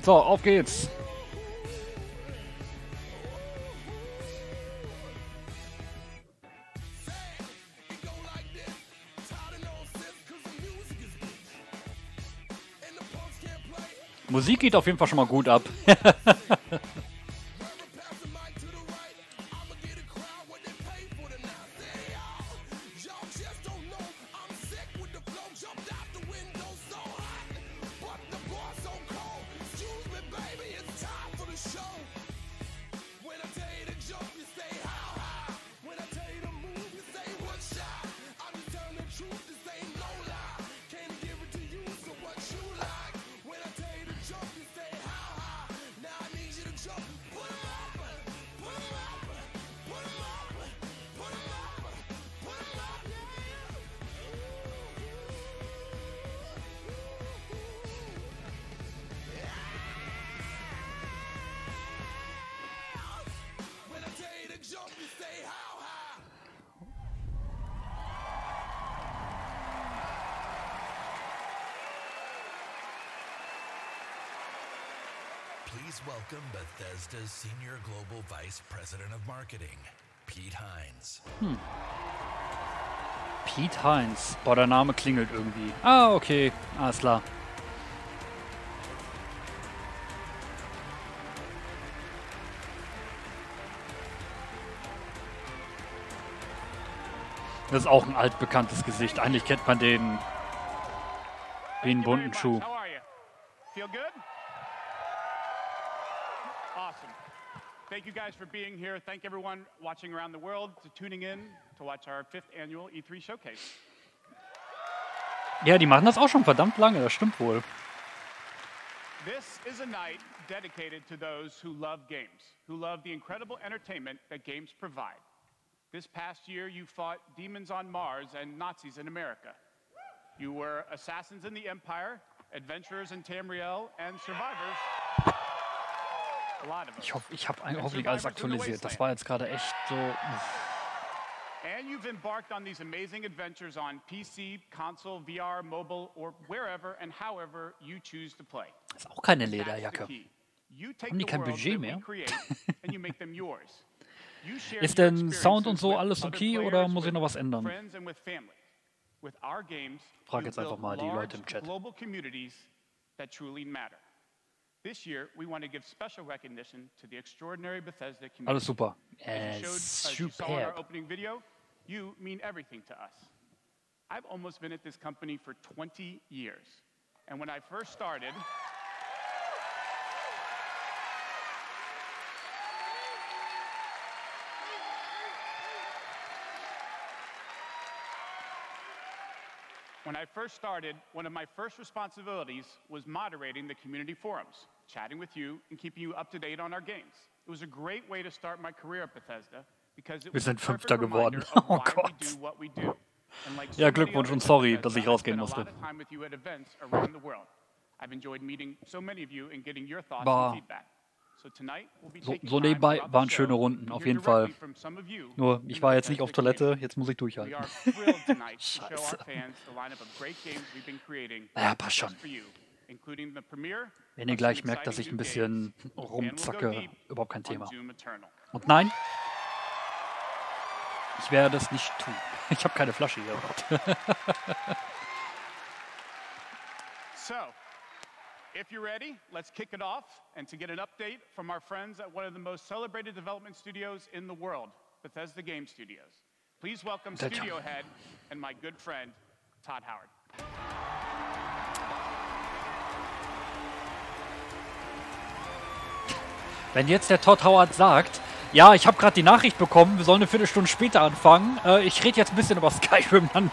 So, auf geht's. Musik geht auf jeden Fall schon mal gut ab. Please welcome Bethesda's Senior Global Vice President of Marketing, Pete Hines. Pete Hines. Boah, der Name klingelt irgendwie. Ah, okay. Alles klar. Das ist auch ein altbekanntes Gesicht. Eigentlich kennt man den wie einen bunten Schuh. Awesome. Thank you guys for being here. Thank everyone watching around the world to tuning in to watch our 5th annual E3 Showcase. Ja, die machen das auch schon verdammt lange, das stimmt wohl. This is a night dedicated to those who love games, who love the incredible entertainment that games provide. This past year, you fought demons on Mars and Nazis in America. You were assassins in the Empire, adventurers in Tamriel, and survivors. Ich habe hoffentlich alles aktualisiert. Das war jetzt gerade echt so. And you've embarked on these amazing adventures on PC, console, VR, mobile, or wherever and however you choose to play. Das ist auch keine Lederjacke. Haben die kein Budget mehr? Ist denn Sound und so alles okay oder muss ich noch was ändern? Frag jetzt einfach mal die Leute im Chat. This year, we want to give special recognition to the extraordinary Bethesda community. Alles super. As you saw in our opening video, you mean everything to us. I've almost been at this company for 20 years. And when I first started, one of my first responsibilities was moderating the community forums, chatting with you, and keeping you up to date on our games. It was a great way to start my career at Bethesda because it was a perfect reminder of why we do what we do. And like so Ja, Glückwunsch und sorry, dass ich rausgehen musste. I've enjoyed meeting so many of you and getting your thoughts and feedback. So nebenbei waren schöne Runden, auf jeden Fall. Nur, ich war jetzt nicht auf Toilette, jetzt muss ich durchhalten. Scheiße. Naja, passt schon. Wenn ihr gleich merkt, dass ich ein bisschen rumzacke, überhaupt kein Thema. Und nein, ich werde es nicht tun. Ich habe keine Flasche hier. So. If you're ready, let's kick it off. And to get an update from our friends at one of the most celebrated development studios in the world, Bethesda Game Studios. Please welcome studio head and my good friend, Todd Howard. Wenn jetzt der Todd Howard sagt, ja, ich habe gerade die Nachricht bekommen, wir sollen eine Viertelstunde später anfangen, ich rede jetzt ein bisschen über Skyrim dann.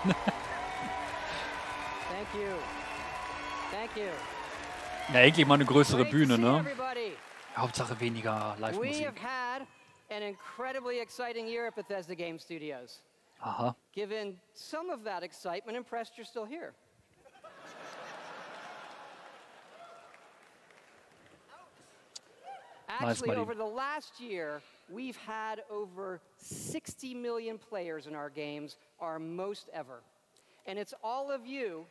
Ja, endlich mal eine größere Bühne, ne? Hauptsache weniger Live-Musik. An incredibly exciting year at Bethesda Game Studios. Aha. Given some of that excitement, impressed you're still here. Actually, over the last year, we've had over 60 million players in our games, our most ever. And it's all of you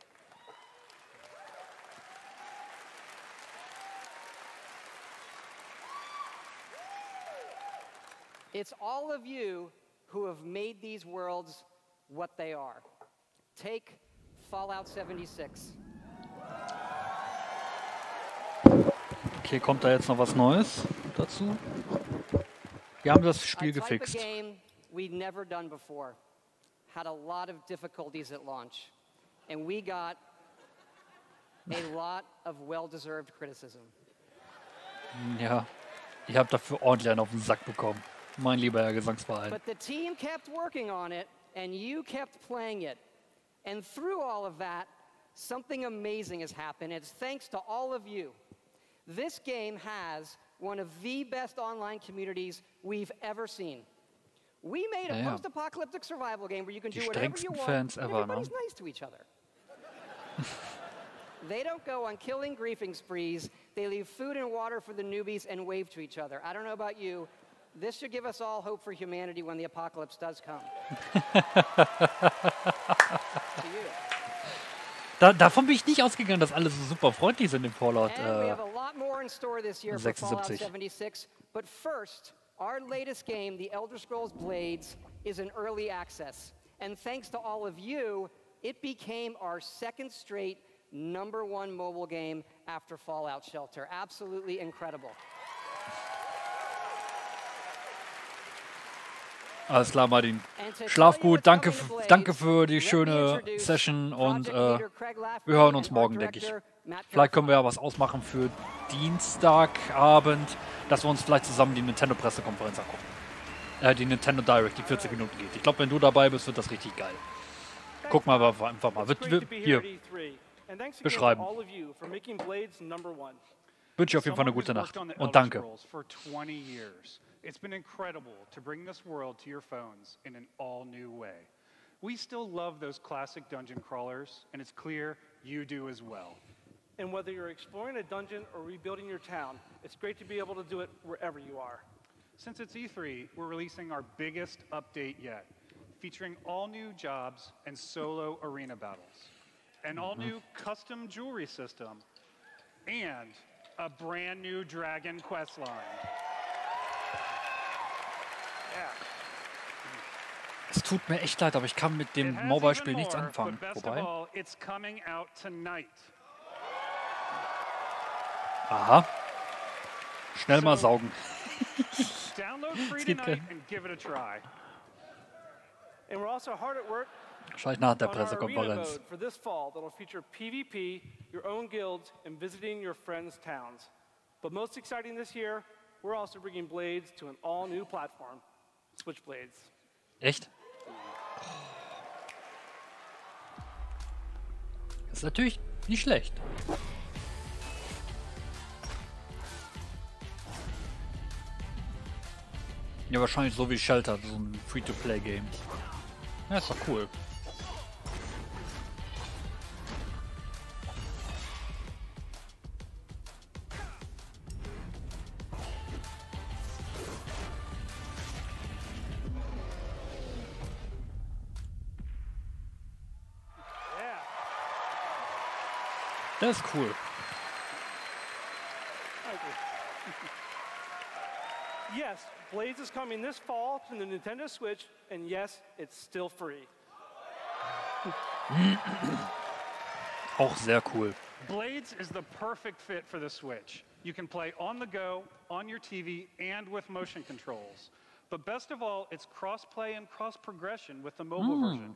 It's all of you who have made these worlds what they are. Take Fallout 76. Okay, kommt da jetzt noch was Neues dazu? Wir haben das Spiel gefixt. Game we'd never done before. Had a lot of difficulties at launch. And we got a lot of well-deserved criticism. Ja, ich habe dafür ordentlich einen auf den Sack bekommen. Mein lieber Herr Gesangsverein. But the team kept working on it, and you kept playing it. And through all of that, something amazing has happened. It's thanks to all of you. This game has one of the best online communities we've ever seen. We made a post-apocalyptic survival game where you can do whatever you want, and everybody's nice to each other. They don't go on killing griefing sprees. They leave food and water for the newbies and wave to each other. I don't know about you. This should give us all hope for humanity when the apocalypse does come. To you. Davon bin ich nicht ausgegangen, dass alle so super freundlich sind im Fallout 76. But first, our latest game, The Elder Scrolls Blades, is in early access. And thanks to all of you, it became our second straight #1 mobile game after Fallout Shelter. Absolutely incredible. Alles klar, Martin. Schlaf gut, danke für die schöne Session und wir hören uns morgen, denke ich. Vielleicht können wir ja was ausmachen für Dienstagabend, dass wir uns vielleicht zusammen die Nintendo-Pressekonferenz angucken. Die Nintendo Direct, die 40 Minuten geht. Ich glaube, wenn du dabei bist, wird das richtig geil. Guck mal einfach mal. Hier. Beschreiben. Wünsche auf jeden Fall eine gute Nacht und danke. It's been incredible to bring this world to your phones in an all-new way. We still love those classic dungeon crawlers, and it's clear you do as well. And whether you're exploring a dungeon or rebuilding your town, it's great to be able to do it wherever you are. Since it's E3, we're releasing our biggest update yet, featuring all new jobs and solo arena battles, an all-new custom jewelry system, and a brand new Dragon quest line. Es tut mir echt leid, aber ich kann mit dem Mobile-Spiel nichts anfangen. Wobei. Aha. Schnell mal saugen. Es geht wahrscheinlich nach der Pressekonferenz. But most exciting this year, we're also bringing Blades to an all-new platform, Switchblades. Echt? Das ist natürlich nicht schlecht. Ja, wahrscheinlich so wie Shelter, so ein Free-to-Play-Game. Ja, ist doch cool. Das ist cool. Yes, Blades is coming this fall to the Nintendo Switch, and yes, it's still free. Auch sehr cool. Blades is the perfect fit for the Switch. You can play on the go, on your TV, and with motion controls. But best of all, it's cross-play and cross-progression with the mobile version.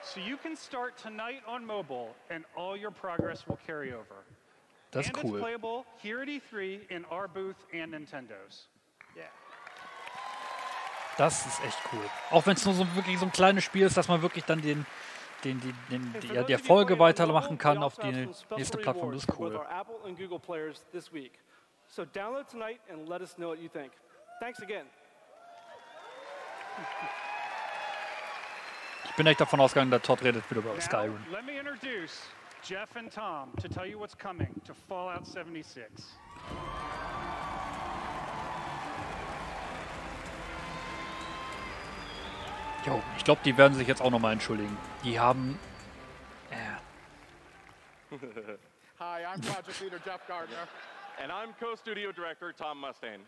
So you can start tonight on mobile, and all your progress will carry over. Das ist cool. And it's playable here at E3 in our booth and Nintendo's. Yeah. Das ist echt cool. Auch wenn es nur so wirklich so ein kleines Spiel ist, dass man wirklich dann die Erfolge weitermachen kann auf die nächste Plattform. Das ist cool. So download tonight and let us know what you think. Thanks again. Ich bin echt davon ausgegangen, dass Todd redet wieder über Skyrim. Let me introduce Jeff and Tom to tell you what's coming to Fallout 76. Jo, ich glaube, die werden sich jetzt auch nochmal entschuldigen. Die haben... Hi, I'm Project Leader Jeff Gardner. And I'm Co-Studio Director Tom Mustaine.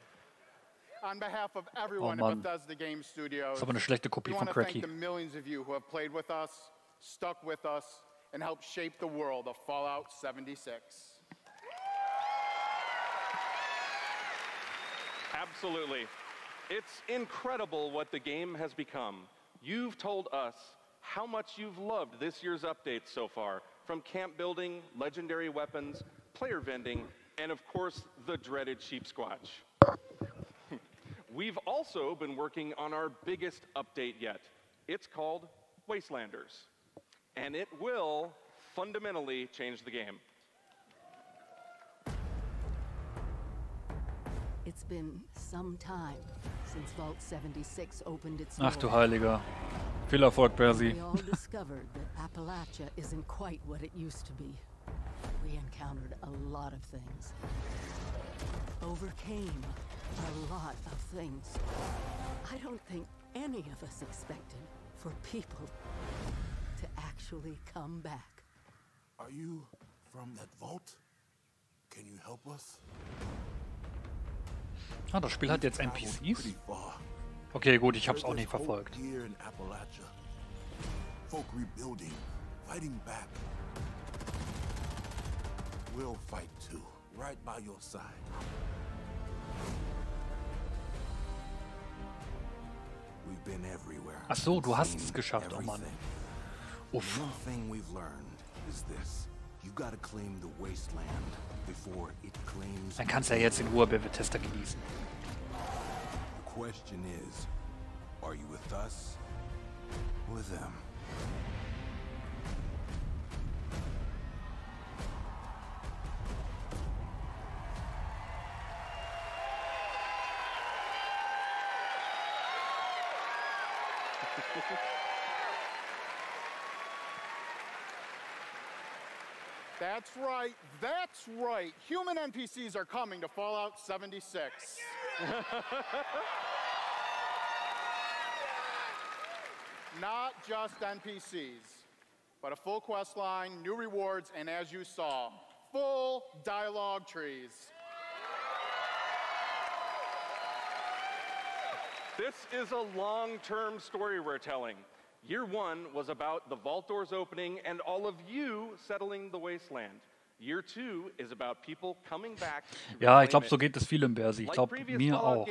On behalf of everyone at Bethesda Game Studios, Das ist aber eine schlechte Kopie we von want to thank Cracky. the millions of you who have played with us, stuck with us, and helped shape the world of Fallout 76. Absolutely. It's incredible what the game has become. You've told us how much you've loved this year's updates so far, from camp building, legendary weapons, player vending, and of course, the dreaded sheep squatch. We've also been working on our biggest update yet. It's called Wastelanders, and it will fundamentally change the game. It's been some time since Vault 76 opened its doors. Ach du Heiliger. Viel Erfolg, Percy. We all discovered that Appalachia isn't quite what it used to be. We encountered a lot of things. Overcame a lot of things. I don't think any of us expected for people to actually come back. Are you from that vault? Can you help us? Ah, das Spiel hat jetzt NPCs? Okay, gut, ich hab's auch nicht verfolgt. Here in Appalachia. Folk rebuilding, fighting back. We'll fight too, right by your side. We've been everywhere. Ach so, du hast es geschafft, oh Mann. Uff. One thing we've learned is this. You gotta claim the wasteland before it claims. Dann kannst du ja jetzt in Ruhe bei Bethesda genießen. The question is, are you with us or with them? That's right, that's right. Human NPCs are coming to Fallout 76. Not just NPCs, but a full quest line, new rewards, and as you saw, full dialogue trees. This is a long-term story we're telling. Year one was about the vault doors opening and all of you settling the wasteland. Year two is about people coming back. Ja, ich glaube, so geht es vielen Bersi. Ich glaube, mir auch.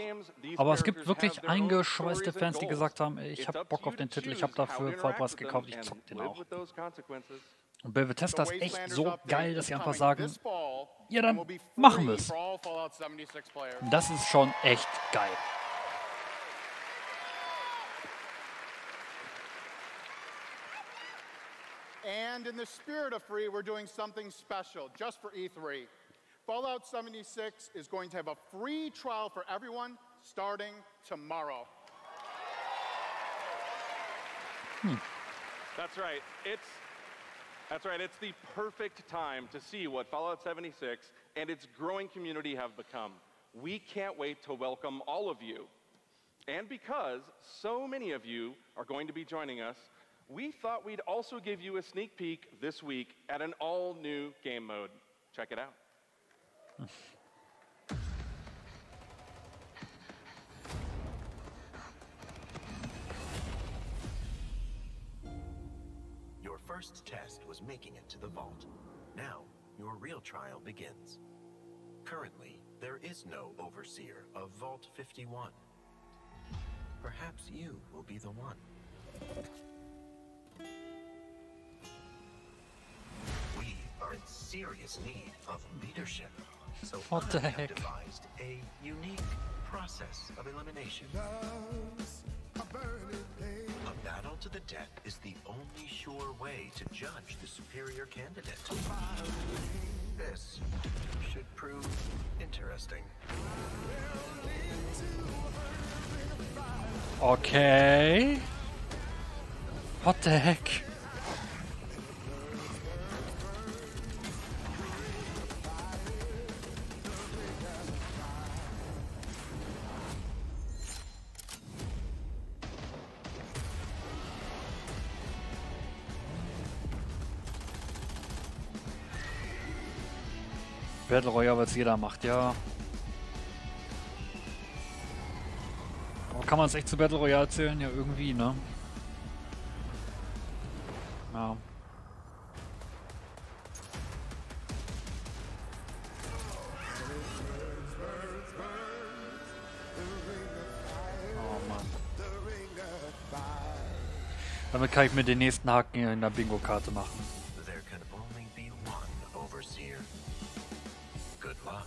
Aber es gibt wirklich eingeschweißte Fans, die gesagt haben, ey, ich habe Bock auf den Titel, ich habe dafür Vollpreis gekauft, ich zock den auch. Und bei Bethesda ist echt so geil, dass sie einfach sagen, ja, dann machen wir es. Das ist schon echt geil. And in the spirit of free, we're doing something special just for E3. Fallout 76 is going to have a free trial for everyone starting tomorrow. That's right. It's the perfect time to see what Fallout 76 and its growing community have become. We can't wait to welcome all of you. And because so many of you are going to be joining us, we thought we'd also give you a sneak peek this week at an all-new game mode. Check it out. Your first test was making it to the vault. Now, your real trial begins. Currently, there is no overseer of Vault 51. Perhaps you will be the one. We are in serious need of leadership, so What the I have heck? devised a unique process of elimination. A battle to the death is the only sure way to judge the superior candidate. This should prove interesting. Okay. What the heck? Battle Royale, was jeder macht, ja. kann man es echt zu Battle Royale zählen? Ja, irgendwie, ne? Ja. Oh Mann. Damit kann ich mir den nächsten Haken in der Bingo-Karte machen. There can only be one overseer. Good luck.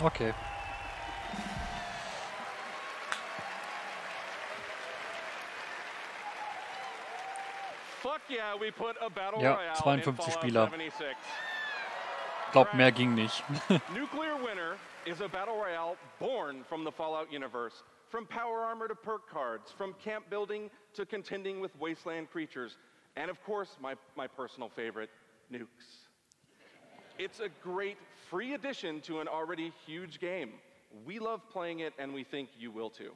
Okay. Fuck yeah, we put a battle Ja, royale 52 in Fallout Spieler. 76. Glaub, mehr ging nicht. Nuclear Winter is a battle royale born from the Fallout universe. From power armor to perk cards, from camp building to contending with wasteland creatures, and of course, my personal favorite, nukes. It's a great free addition to an already huge game. We love playing it, and we think you will too.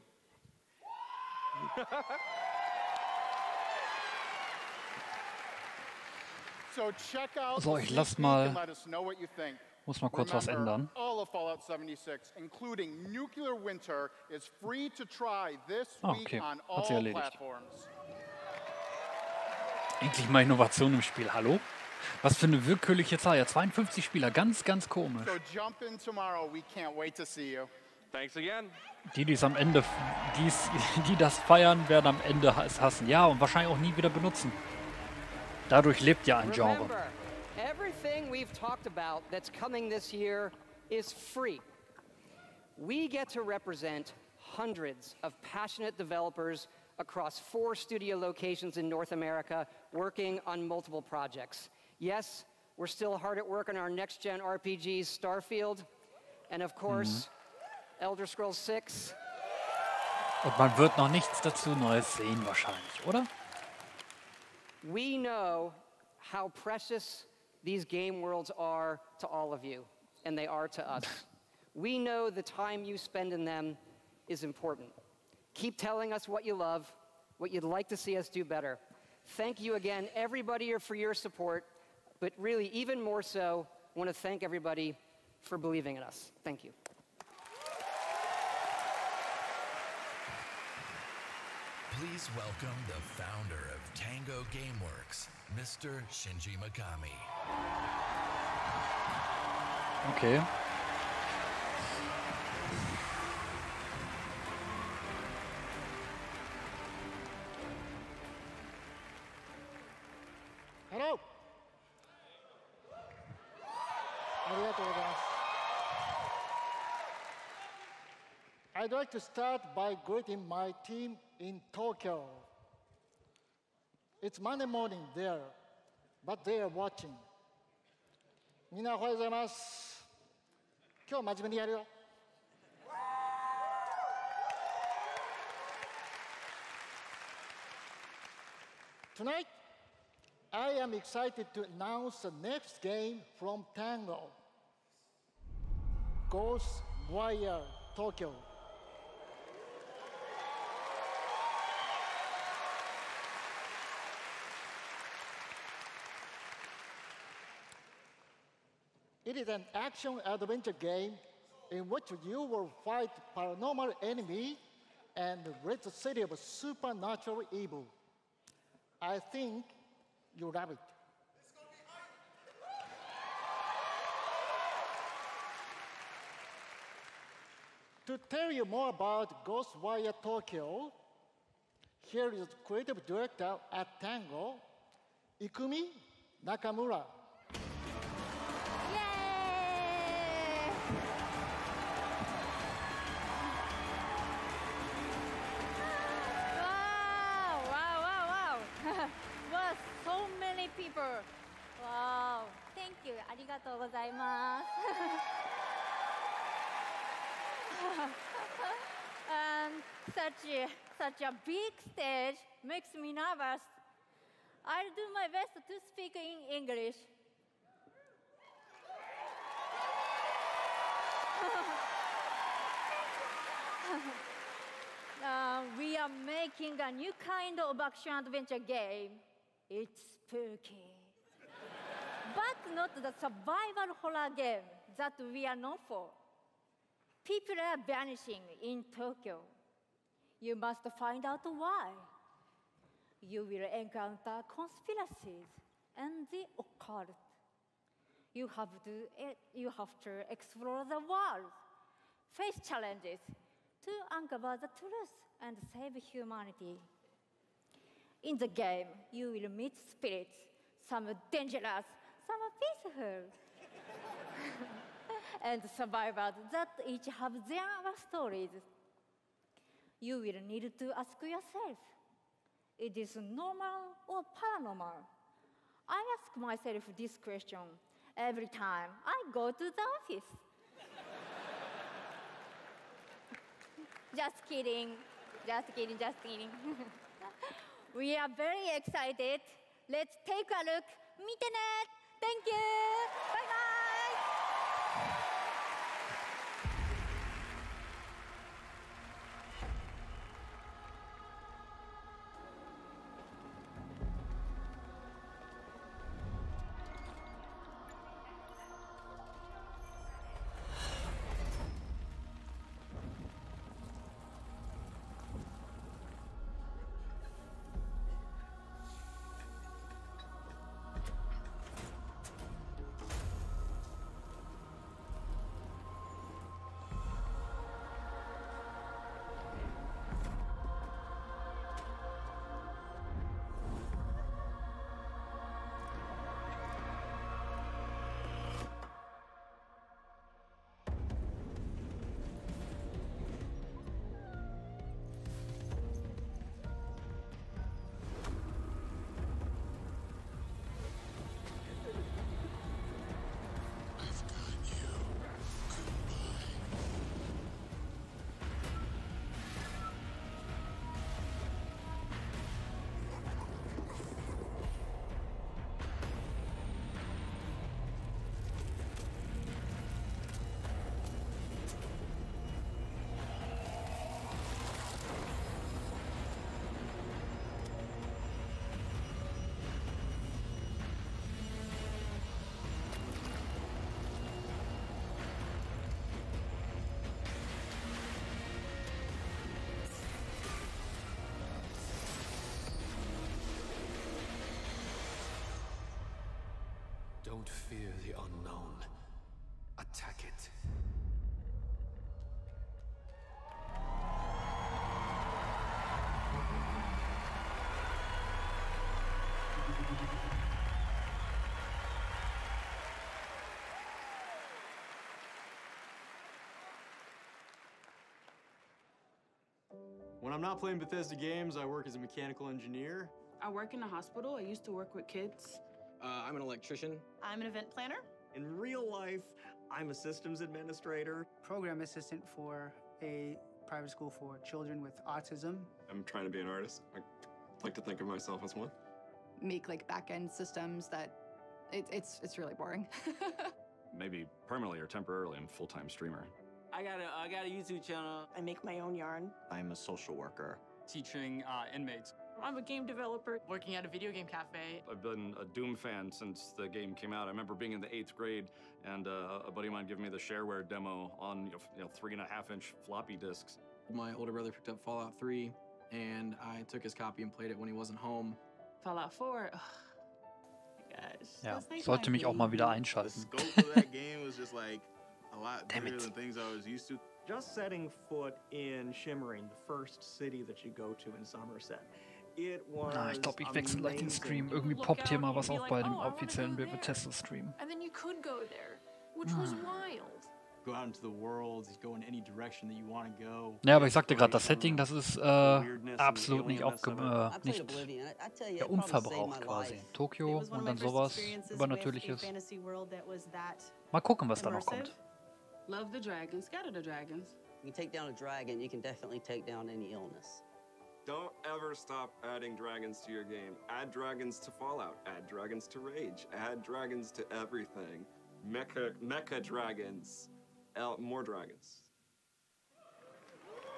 So check out So, ich lass the mal- sneak and let us know what you think. Muss mal kurz was Remember, ändern. all of Fallout 76, including Nuclear Winter, is free to try this Ah, week okay. on Hat sie all erledigt. platforms. Endlich mal Innovation im Spiel. Hallo? Was für eine willkürliche Zahl. Ja, 52 Spieler. Ganz, ganz komisch. So jump in tomorrow. We can't wait to see you. Thanks again. Die es am Ende, die das feiern, werden am Ende es hassen. Ja, und wahrscheinlich auch nie wieder benutzen. Dadurch lebt ja ein Genre. Remember, everything we've talked about that's coming this year is free. We get to represent hundreds of passionate developers across 4 studio locations in North America working on multiple projects. Yes, we're still hard at work on our next-gen RPGs, Starfield, and of course, Elder Scrolls 6. Und man wird noch nichts dazu Neues sehen wahrscheinlich, oder? We know how precious these game worlds are to all of you, and they are to us. We know the time you spend in them is important. Keep telling us what you love, what you'd like to see us do better. Thank you again, everybody, for your support, but really, even more so, I want to thank everybody for believing in us. Thank you. Please welcome the founder of Tango Gameworks, Mr. Shinji Mikami. Okay. Hello. I'd like to start by greeting my team in Tokyo. It's Monday morning there, but they are watching. みんなおはようございます。今日真面目にやるよ。Tonight, I am excited to announce the next game from Tango, Ghostwire Tokyo. It is an action-adventure game in which you will fight paranormal enemy and rid the city of supernatural evil. I think you love it. To tell you more about Ghostwire Tokyo, here is creative director at Tango, Ikumi Nakamura. People. Wow, thank you. ありがとうございます。And such a big stage makes me nervous. I'll do my best to speak in English. We are making a new kind of action-adventure game. It's spooky. But not the survival horror game that we are known for. People are vanishing in Tokyo. You must find out why. You will encounter conspiracies and the occult. You have to explore the world, face challenges to uncover the truth and save humanity. In the game, you will meet spirits, some dangerous, some peaceful, and survivors that each have their stories. You will need to ask yourself, is this normal or paranormal? I ask myself this question every time I go to the office. Just kidding, just kidding, just kidding. We are very excited. Let's take a look. 見てね. Thank you. Bye bye. Don't fear the unknown. Attack it. When I'm not playing Bethesda games, I work as a mechanical engineer. I work in a hospital. I used to work with kids. I'm an electrician. I'm an event planner. In real life, I'm a systems administrator. Program assistant for a private school for children with autism. I'm trying to be an artist. I like to think of myself as one. Make like back-end systems that it's really boring. Maybe permanently or temporarily, I'm a full-time streamer. I got a YouTube channel. I make my own yarn. I'm a social worker. Teaching inmates. I'm a game developer. Working at a video game cafe. I've been a Doom fan since the game came out. I remember being in the 8th grade and a buddy of mine giving me the shareware demo on 3.5-inch floppy disks. My older brother picked up Fallout 3, and I took his copy and played it when he wasn't home. Fallout 4. Ja, sollte mich auch mal wieder einschalten. The scope of that game was just like a lot bigger than things I was used to. Just setting foot in Shimmering, the first city that you go to in Somerset. It was Ich glaube, ich wechsle gleich den Stream. Irgendwie poppt hier mal was auf bei dem offiziellen Bethesda Stream. And then you could go there, which was wild. Go out into the world, go in any direction that you want to go. Ja, aber ich sagte gerade, das Setting, das ist absolut nicht unverbraucht quasi. Tokio und dann sowas Übernatürliches. Mal gucken, was da noch kommt. Love the dragons, scatter the dragons. You take down a dragon, you can definitely take down any illness. Don't ever stop adding dragons to your game. Add dragons to Fallout. Add dragons to Rage. Add dragons to everything. Mecha dragons. More dragons.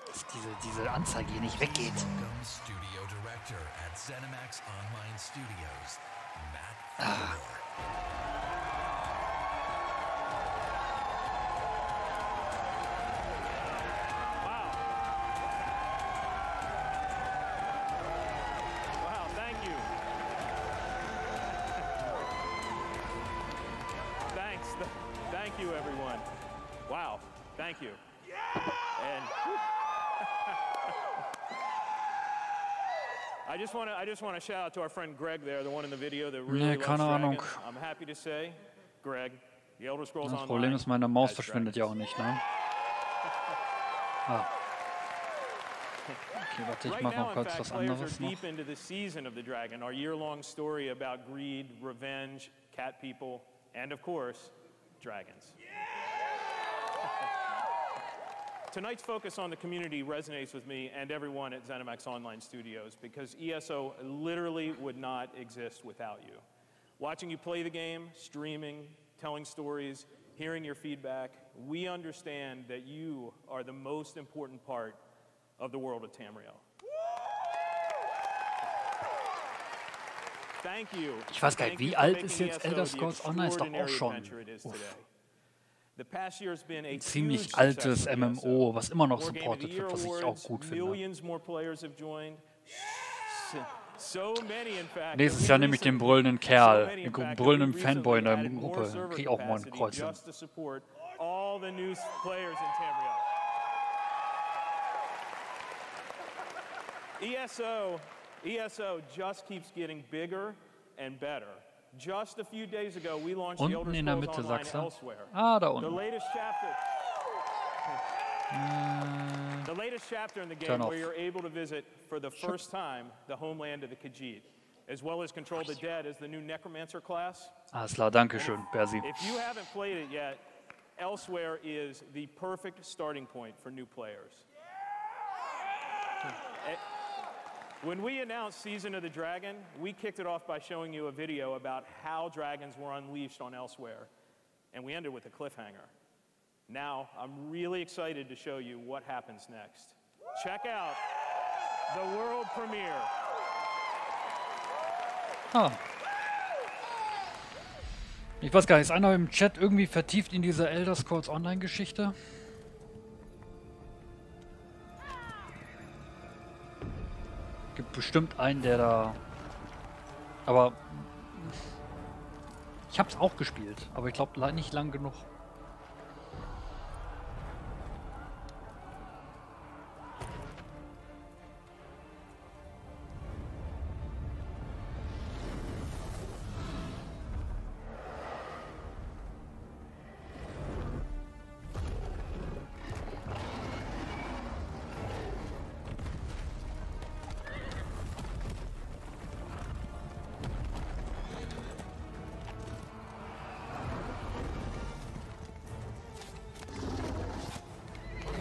Dass diese Anzeige hier nicht weggeht. Welcome Studio Director at ZeniMax Online Studios, Matt Miller. thank you, everyone. Wow, thank you. And I just want to shout out to our friend Greg there, the one in the video that really loves keine Ahnung. dragons. I'm happy to say, Greg, the Elder Scrolls Das Online. Problem ist, meine Maus verschwindet ja auch nicht, ne? Ah. Okay, warte, ich mache noch kurz was anderes noch. Deep into the season of the dragon, our year-long story about greed, revenge, cat people, and of course, dragons. Tonight's focus on the community resonates with me and everyone at ZeniMax Online Studios because ESO literally would not exist without you. Watching you play the game, streaming, telling stories, hearing your feedback, we understand that you are the most important part of the world of Tamriel. Thank you. Ich weiß gar nicht, wie alt ist jetzt Elder Scrolls Online? Ist doch auch schon ein ziemlich altes MMO, was immer noch supported wird, was ich auch gut finde. Nächstes Jahr nehme ich den brüllenden Kerl, den brüllenden Fanboy in der Gruppe. Krieg auch mal ein Kreuzchen. ESO just keeps getting bigger and better. Just a few days ago, we launched the Elder Unten in der Scrolls Mitte, Online sagst du? elsewhere. Ah, da The unten. latest chapter in the game Turn off. where you're able to visit for the first time the homeland of the Khajiit, as well as control the dead as the new Necromancer class. Alles klar, danke schön, Bersi. If you haven't played it yet, Elsewhere is the perfect starting point for new players. When we announced Season of the Dragon, we kicked it off by showing you a video about how dragons were unleashed on Elsewhere, and we ended with a cliffhanger. Now, I'm really excited to show you what happens next. Check out the world premiere. Ah. Ich weiß gar nicht, ist einer im Chat irgendwie vertieft in diese Elder Scrolls Online-Geschichte? Gibt bestimmt einen, der da... Aber... Ich hab's auch gespielt, aber ich glaube nicht lang genug.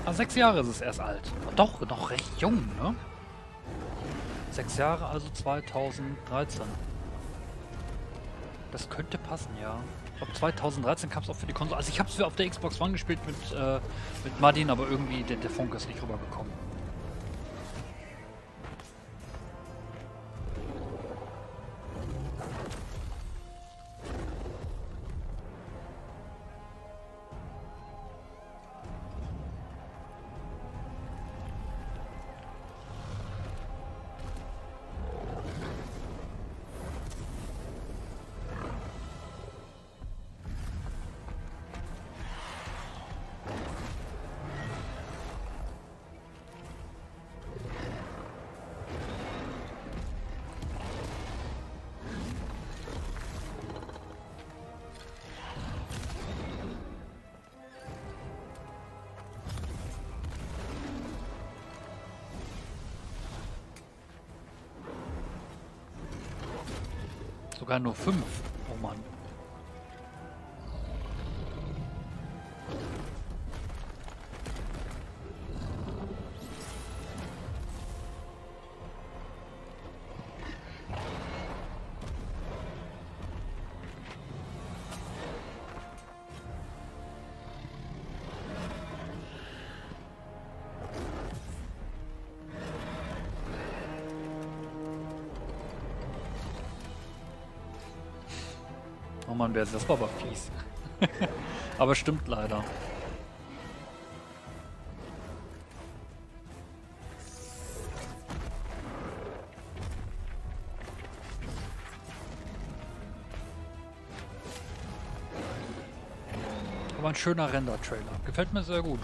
Ah, 6 Jahre ist es erst alt. Doch, noch recht jung, ne? 6 Jahre, also 2013. Das könnte passen, ja. Ich glaube 2013 kam es auch für die Konsole. Also ich habe es auf der Xbox One gespielt mit Martin, aber irgendwie der Funke ist nicht rübergekommen. Sogar nur 5. Oh Mann. Oh Mann, das war aber fies. Aber stimmt leider. Aber ein schöner Render-Trailer. Gefällt mir sehr gut.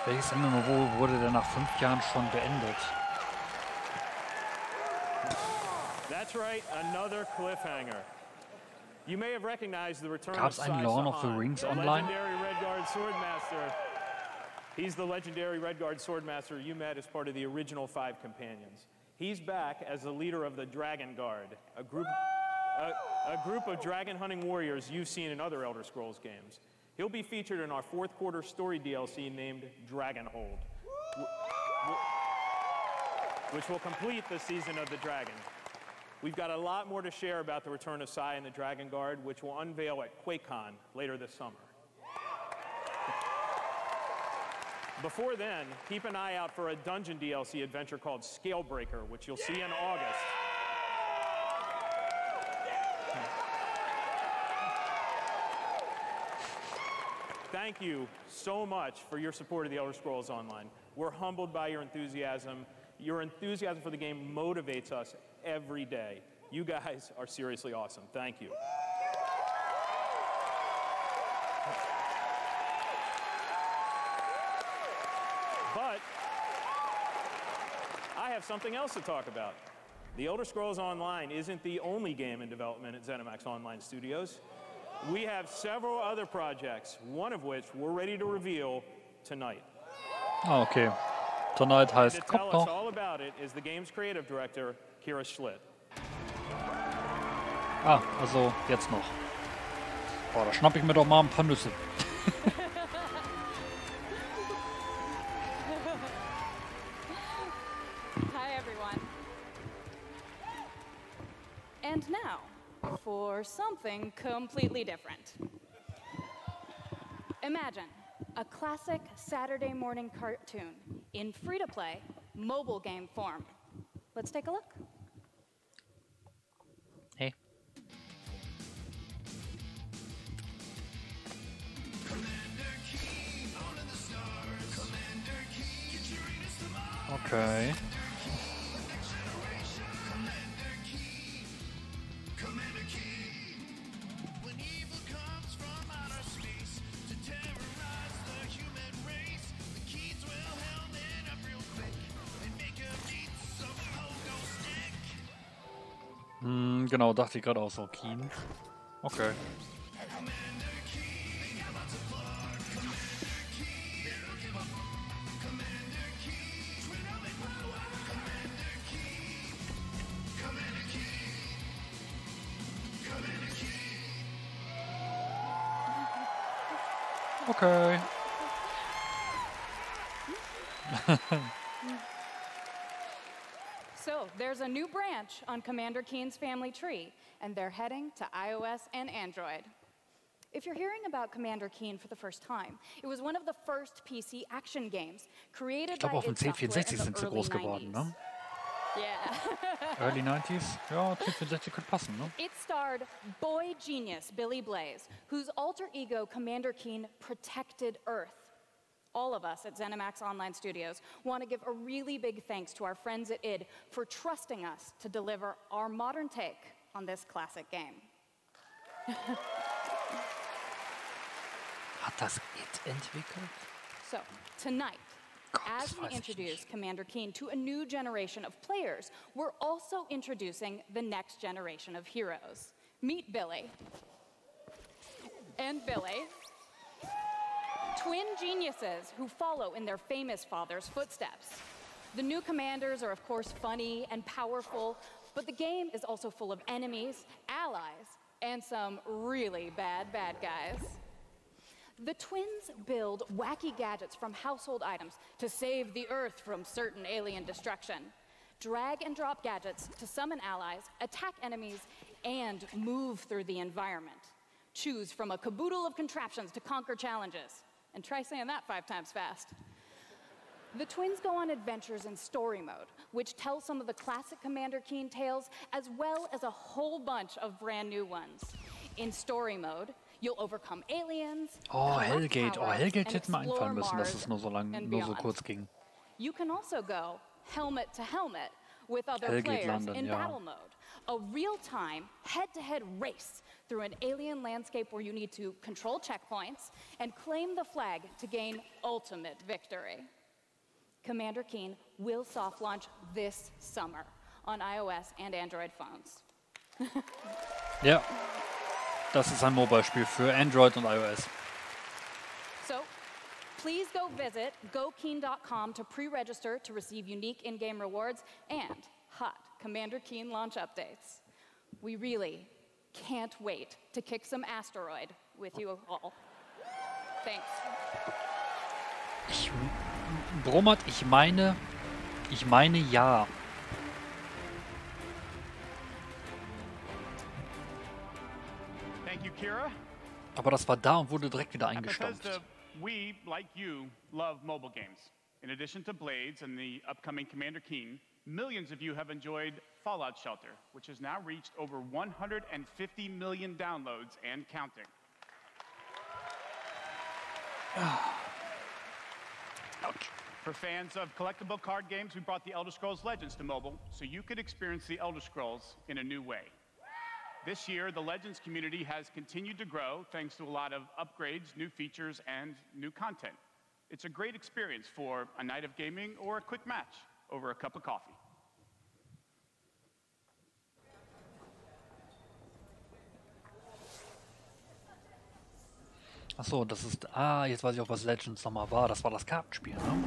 Welches MMO wurde denn nach 5 Jahren schon beendet? That's right, another cliffhanger. You may have recognized the return Gab's of einen Lord of the Rings online? legendary Redguard Swordmaster. He's the legendary Redguard Swordmaster you met as part of the original 5 companions. He's back as the leader of the Dragon Guard, a group of dragon hunting warriors you've seen in other Elder Scrolls games. He'll be featured in our 4th quarter story DLC named Dragonhold, which will complete the Season of the Dragon. We've got a lot more to share about the return of Sai and the Dragon Guard, which we'll unveil at QuakeCon later this summer. Before then, keep an eye out for a dungeon DLC adventure called Scalebreaker, which you'll see in August. Thank you so much for your support of the Elder Scrolls Online. We're humbled by your enthusiasm. Your enthusiasm for the game motivates us every day. You guys are seriously awesome. Thank you. But I have something else to talk about. The Elder Scrolls Online isn't the only game in development at ZeniMax Online Studios. We have several other projects, one of which we're ready to reveal tonight. Ah, okay. Tonight heißt, To tell kommt us noch. all about it is the game's creative director, Kira Schlitt. Ah, also jetzt noch. Boah, da schnapp ich mir doch mal ein paar Nüsse. Hi, everyone. And now, for something completely different. Imagine a classic Saturday morning cartoon in free-to-play mobile game form. Let's take a look. Hey. Okay. Genau, dachte ich gerade auch so. Keen. Okay. Okay. So, there's a new branch on Commander Keen's family tree, and they're heading to iOS and Android. If you're hearing about Commander Keen for the first time, it was one of the first PC action games created Ich glaube, by auf dem id Software C64 in sind the sie early groß geworden, 90s. ne? Yeah. Early 90s? Ja, C64 könnte passen, ne? It starred boy genius Billy Blaze, whose alter ego Commander Keen protected Earth. All of us at ZeniMax Online Studios want to give a really big thanks to our friends at id for trusting us to deliver our modern take on this classic game. Hat das id entwickelt? So, tonight, As we introduce Commander Keen to a new generation of players, we're also introducing the next generation of heroes. Meet Billy. And Billy. Twin geniuses who follow in their famous father's footsteps. The new commanders are, of course, funny and powerful, but the game is also full of enemies, allies, and some really bad guys. The twins build wacky gadgets from household items to save the Earth from certain alien destruction, drag and drop gadgets to summon allies, attack enemies, and move through the environment. Choose from a caboodle of contraptions to conquer challenges. And try saying that 5 times fast. The twins go on adventures in story mode, which tells some of the classic Commander Keen tales, as well as a whole bunch of brand new ones. In story mode, you'll overcome aliens. Oh, Hellgate. Oh, Hellgate hätte mir einfallen müssen, dass es nur so kurz ging. You can also go helmet to helmet with other Hellgate players London, in ja. battle mode. A real-time, head-to-head race through an alien landscape where you need to control checkpoints and claim the flag to gain ultimate victory. Commander Keen will soft launch this summer on iOS and Android phones. Ja, das ist ein Mobile-Spiel für Android und iOS. So, please go visit gokeen.com to pre-register to receive unique in-game rewards and hot Commander Keen launch updates. We really can't wait to kick some asteroid with you all. Thanks. Brommert, ich meine ja. Thank you, Kira. Aber das war da und wurde direkt wieder eingestampft. Bethesda, we, like you, love mobile games. In addition to Blades and the upcoming Commander Keen, millions of you have enjoyed Fallout Shelter, which has now reached over 150 million downloads and counting. For fans of collectible card games, we brought the Elder Scrolls Legends to mobile so you could experience the Elder Scrolls in a new way. This year, the Legends community has continued to grow thanks to a lot of upgrades, new features, and new content. It's a great experience for a night of gaming or a quick match over a cup of coffee. Achso, das ist... Ah, jetzt weiß ich auch, was Legends nochmal war. Das war das Kartenspiel, ne?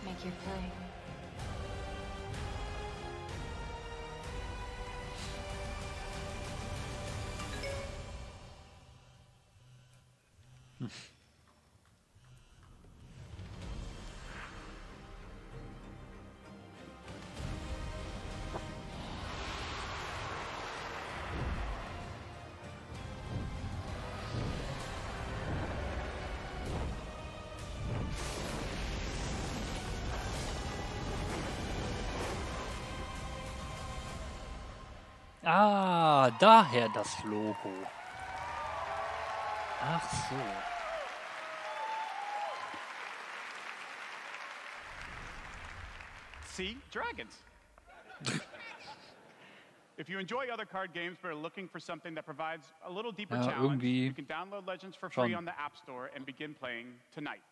Make your play. Ah, daher das Logo. Ach so. See? Dragons. If you enjoy other card games but are looking for something that provides a little deeper challenge, you can download Legends for free on the App Store and begin playing tonight.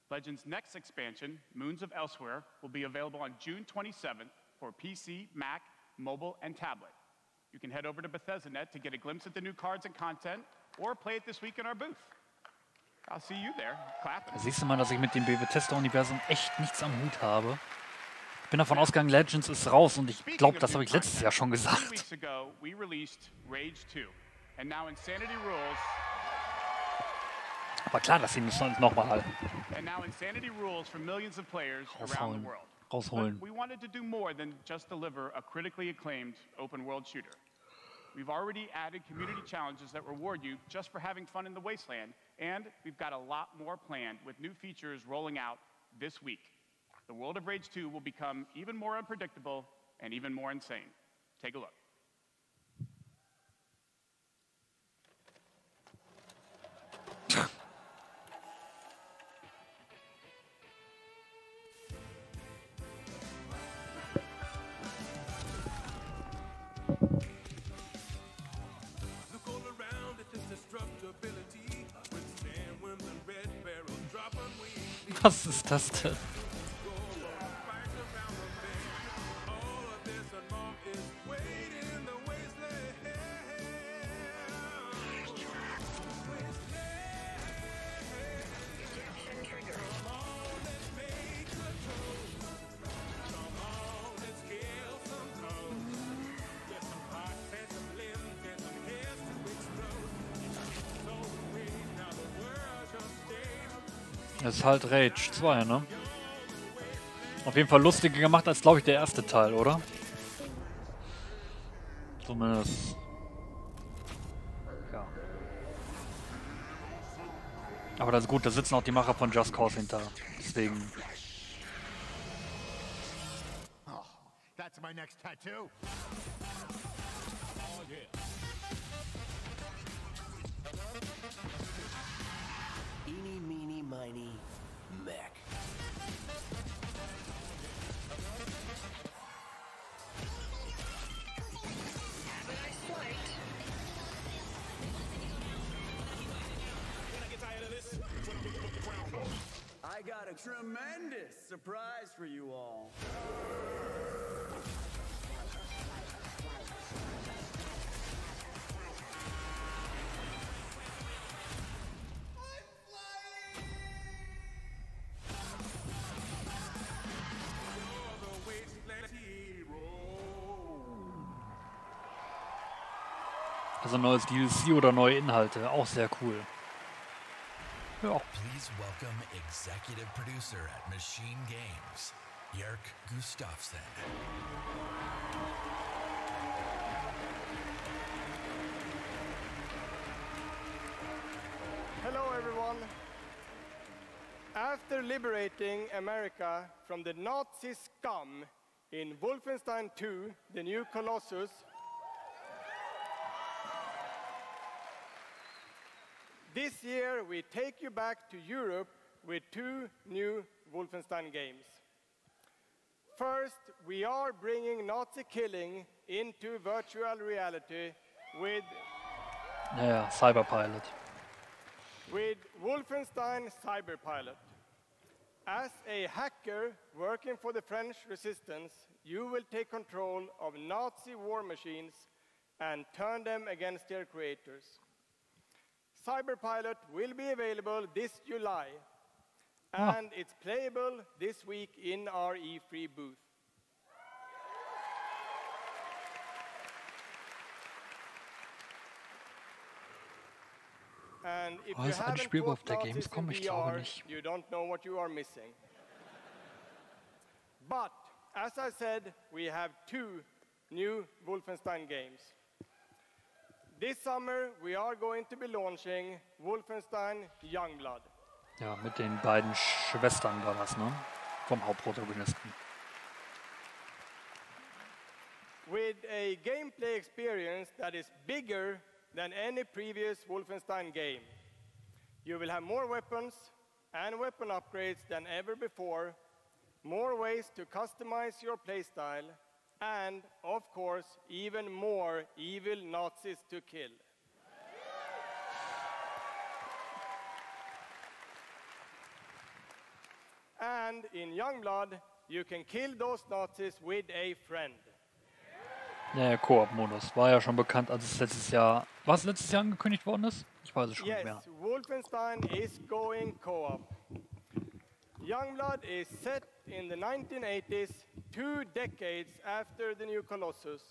Legends' next expansion, Moons of Elsewhere, will be available on June 27th for PC, Mac, mobile, and tablet. You can head over to Bethesda.net to get a glimpse at the new cards and content, or play it this week in our booth. I'll see you there. Clapping. Da siehst du mal, dass ich mit dem Bethesda-Universum echt nichts am Hut habe. Ich bin davon ausgegangen, Legends ist raus und ich glaube, das habe ich letztes Jahr schon gesagt. Weeks ago, we released Rage 2, and now Insanity Rules. Aber klar, das hier ist nochmal And now Insanity Rules for millions of players around the world. Rausholen. But we wanted to do more than just deliver a critically acclaimed open world shooter. We've already added community challenges that reward you just for having fun in the wasteland, and we've got a lot more planned with new features rolling out this week. The world of Rage 2 will become even more unpredictable and even more insane. Take a look. Was ist das denn? Das ist halt Rage 2, ne? Auf jeden Fall lustiger gemacht als, glaube ich, der erste Teil, oder? Zumindest. Ja. Aber das ist gut, da sitzen auch die Macher von Just Cause hinter. Deswegen. Oh, that's my next tattoo. Oh, yeah. Eeny, meeny, miny, mech. I got a tremendous surprise for you all. Also neues DLC oder neue Inhalte, auch sehr cool. Ja. Please welcome executive producer at Machine Games, Jörg Gustafsson. Hello everyone. After liberating America from the Nazi scum in Wolfenstein 2, the new Colossus, this year we take you back to Europe with 2 new Wolfenstein games. First, we are bringing Nazi killing into virtual reality with Cyberpilot. With Wolfenstein Cyberpilot. As a hacker working for the French resistance, you will take control of Nazi war machines and turn them against their creators. Cyberpilot will be available this July, and it's playable this week in our E3 booth. And if you haven't put Nazis in VR, you don't know what you are missing. But, as I said, we have 2 new Wolfenstein games. This summer, we are going to be launching Wolfenstein Youngblood. Ja, mit den beiden Schwestern war das, ne? Vom Hauptprotagonisten. With a gameplay experience that is bigger than any previous Wolfenstein game. You will have more weapons and weapon upgrades than ever before, more ways to customize your playstyle, and, of course, even more evil Nazis to kill. And in Youngblood, you can kill those Nazis with a friend. Ja, ja, Koop-Modus. War ja schon bekannt, als es letztes Jahr... Was letztes Jahr angekündigt worden ist? Ich weiß es schon nicht mehr. Yes, Wolfenstein is going co-op. Youngblood is set in the 1980s, 2 decades after the new Colossus.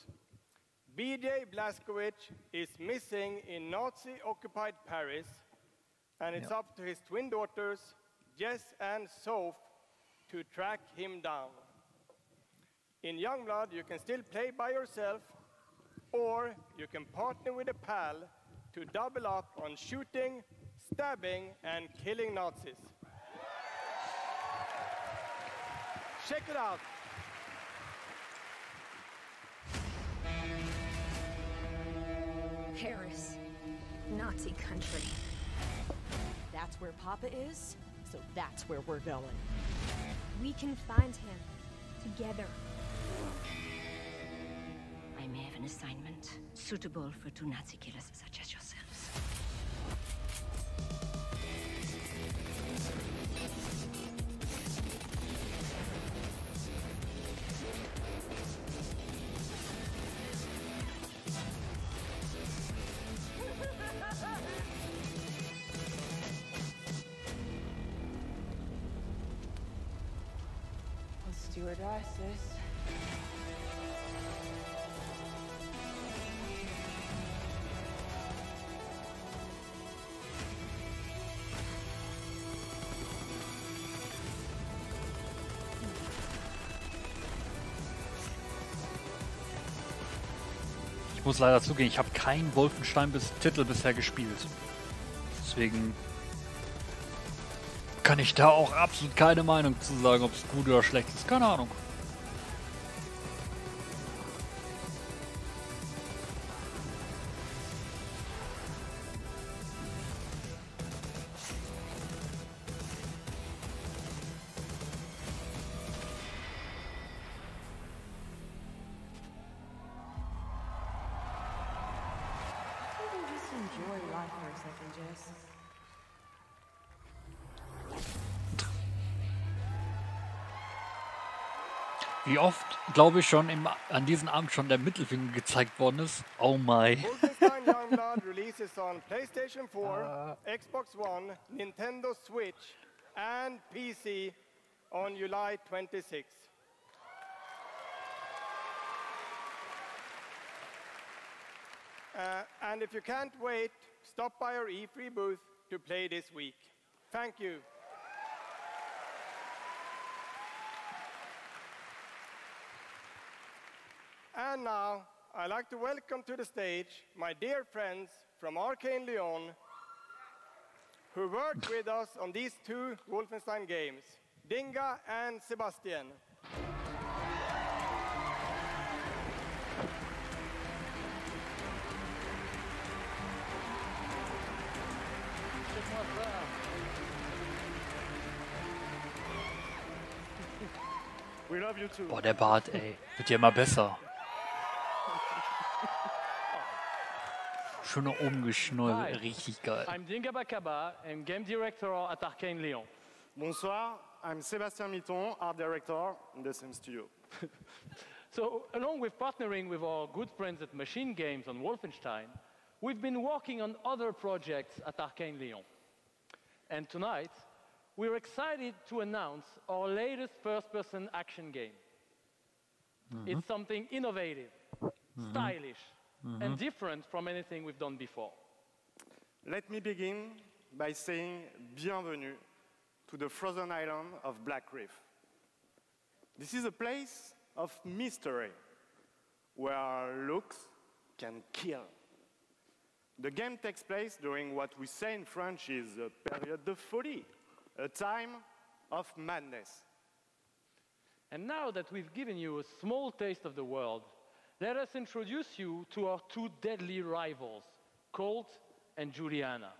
BJ Blazkowicz is missing in Nazi-occupied Paris, and it's up to his twin daughters, Jess and Soph, to track him down. In Youngblood, you can still play by yourself, or you can partner with a pal to double up on shooting, stabbing, and killing Nazis. Check it out. Paris, Nazi country. That's where Papa is, so that's where we're going. We can find him together. I may have an assignment suitable for 2 Nazi killers such as yourselves. Stewardesses. Ich muss leider zugeben, ich habe keinen Wolfenstein-Titel bisher gespielt. Deswegen kann ich da auch absolut keine Meinung zu sagen, ob es gut oder schlecht ist. Keine Ahnung. Just enjoy life for a second, Jess. Wie oft, glaube ich, schon an diesem Abend schon der Mittelfinger gezeigt worden ist. Oh my. Wolfenstein Youngblood releases on PlayStation 4, Xbox One, Nintendo Switch, and PC on July 26th. And if you can't wait, stop by our E3 booth to play this week. Thank you. And now, I'd like to welcome to the stage my dear friends from Arcane Lyon, who worked with us on these 2 Wolfenstein games, Dinga and Sebastian. We love you too. Boah, der Bart, ey. Wird ja immer besser. Schon nach oben geschnollt. Richtig geil. I'm Dinga Bakaba and game director at Arcane Lyon. Bonsoir, I'm Sébastien Mitton, art director in the same studio. So, along with partnering with our good friends at Machine Games on Wolfenstein, we've been working on other projects at Arcane Lyon. And tonight, we're excited to announce our latest first-person action game. It's something innovative, stylish, and different from anything we've done before. Let me begin by saying bienvenue to the frozen island of Black Reef. This is a place of mystery, where looks can kill. The game takes place during what we say in French is a période de folie, a time of madness. And now that we've given you a small taste of the world, let us introduce you to our 2 deadly rivals, Colt and Juliana.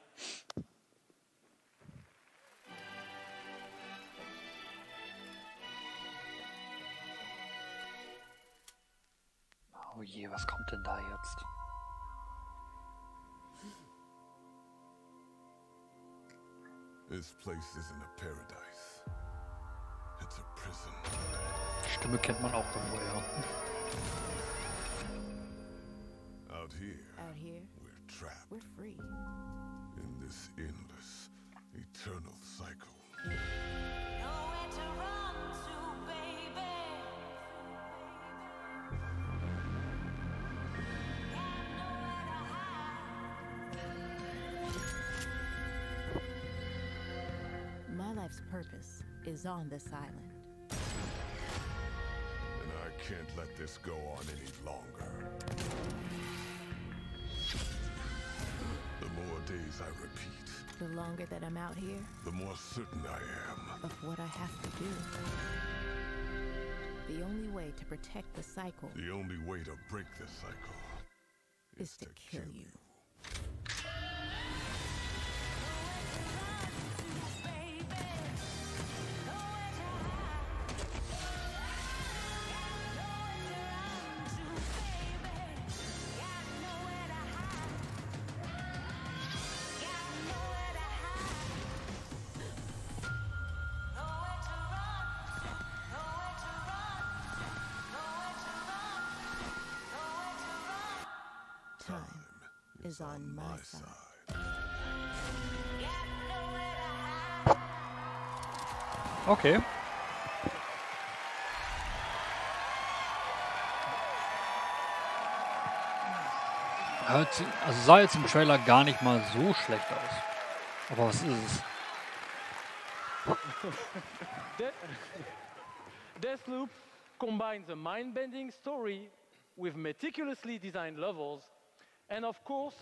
Oh je, was kommt denn da jetzt? This place isn't a paradise. It's a prison. Die Stimme kennt man auch irgendwo, ja. Out here, we're trapped. We're free. In this endless, eternal cycle. Nowhere to run to, baby. My life's purpose is on this island. And I can't let this go on any longer. The more days I repeat, The longer that I'm out here, the more certain I am of what I have to do. The only way to protect the cycle the only way to break the cycle is to kill you. Time is on my side. Okay. Also sah jetzt im Trailer gar nicht mal so schlecht aus. Aber was ist es? Deathloop combines a mind-bending story with meticulously designed levels and, of course,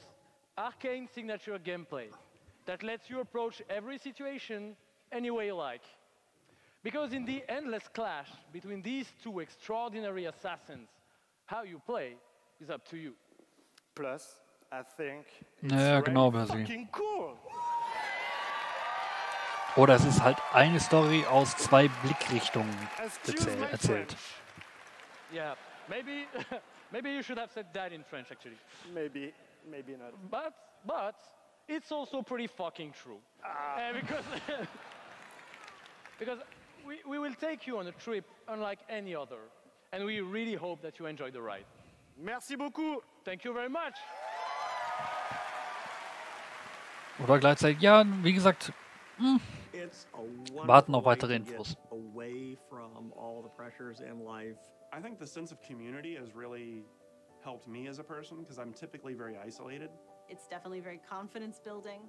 arcane signature gameplay that lets you approach every situation any way you like. Because in the endless clash between these two extraordinary assassins, how you play is up to you. Plus, I think Ja, it's genau, really Basi. fucking cool. Oder es ist halt eine Story aus zwei Blickrichtungen erzählt. Yeah, maybe, maybe you should have said that in French, actually. Maybe not. But it's also pretty fucking true. Because we will take you on a trip unlike any other, and we really hope that you enjoy the ride. Merci beaucoup. Thank you very much. Oder gleichzeitig, ja, wie gesagt, It's a warten wonderful auf weitere way to get Infos. away from all the pressures in life. I think the sense of community has really helped me as a person because I'm typically very isolated. It's definitely very confidence building.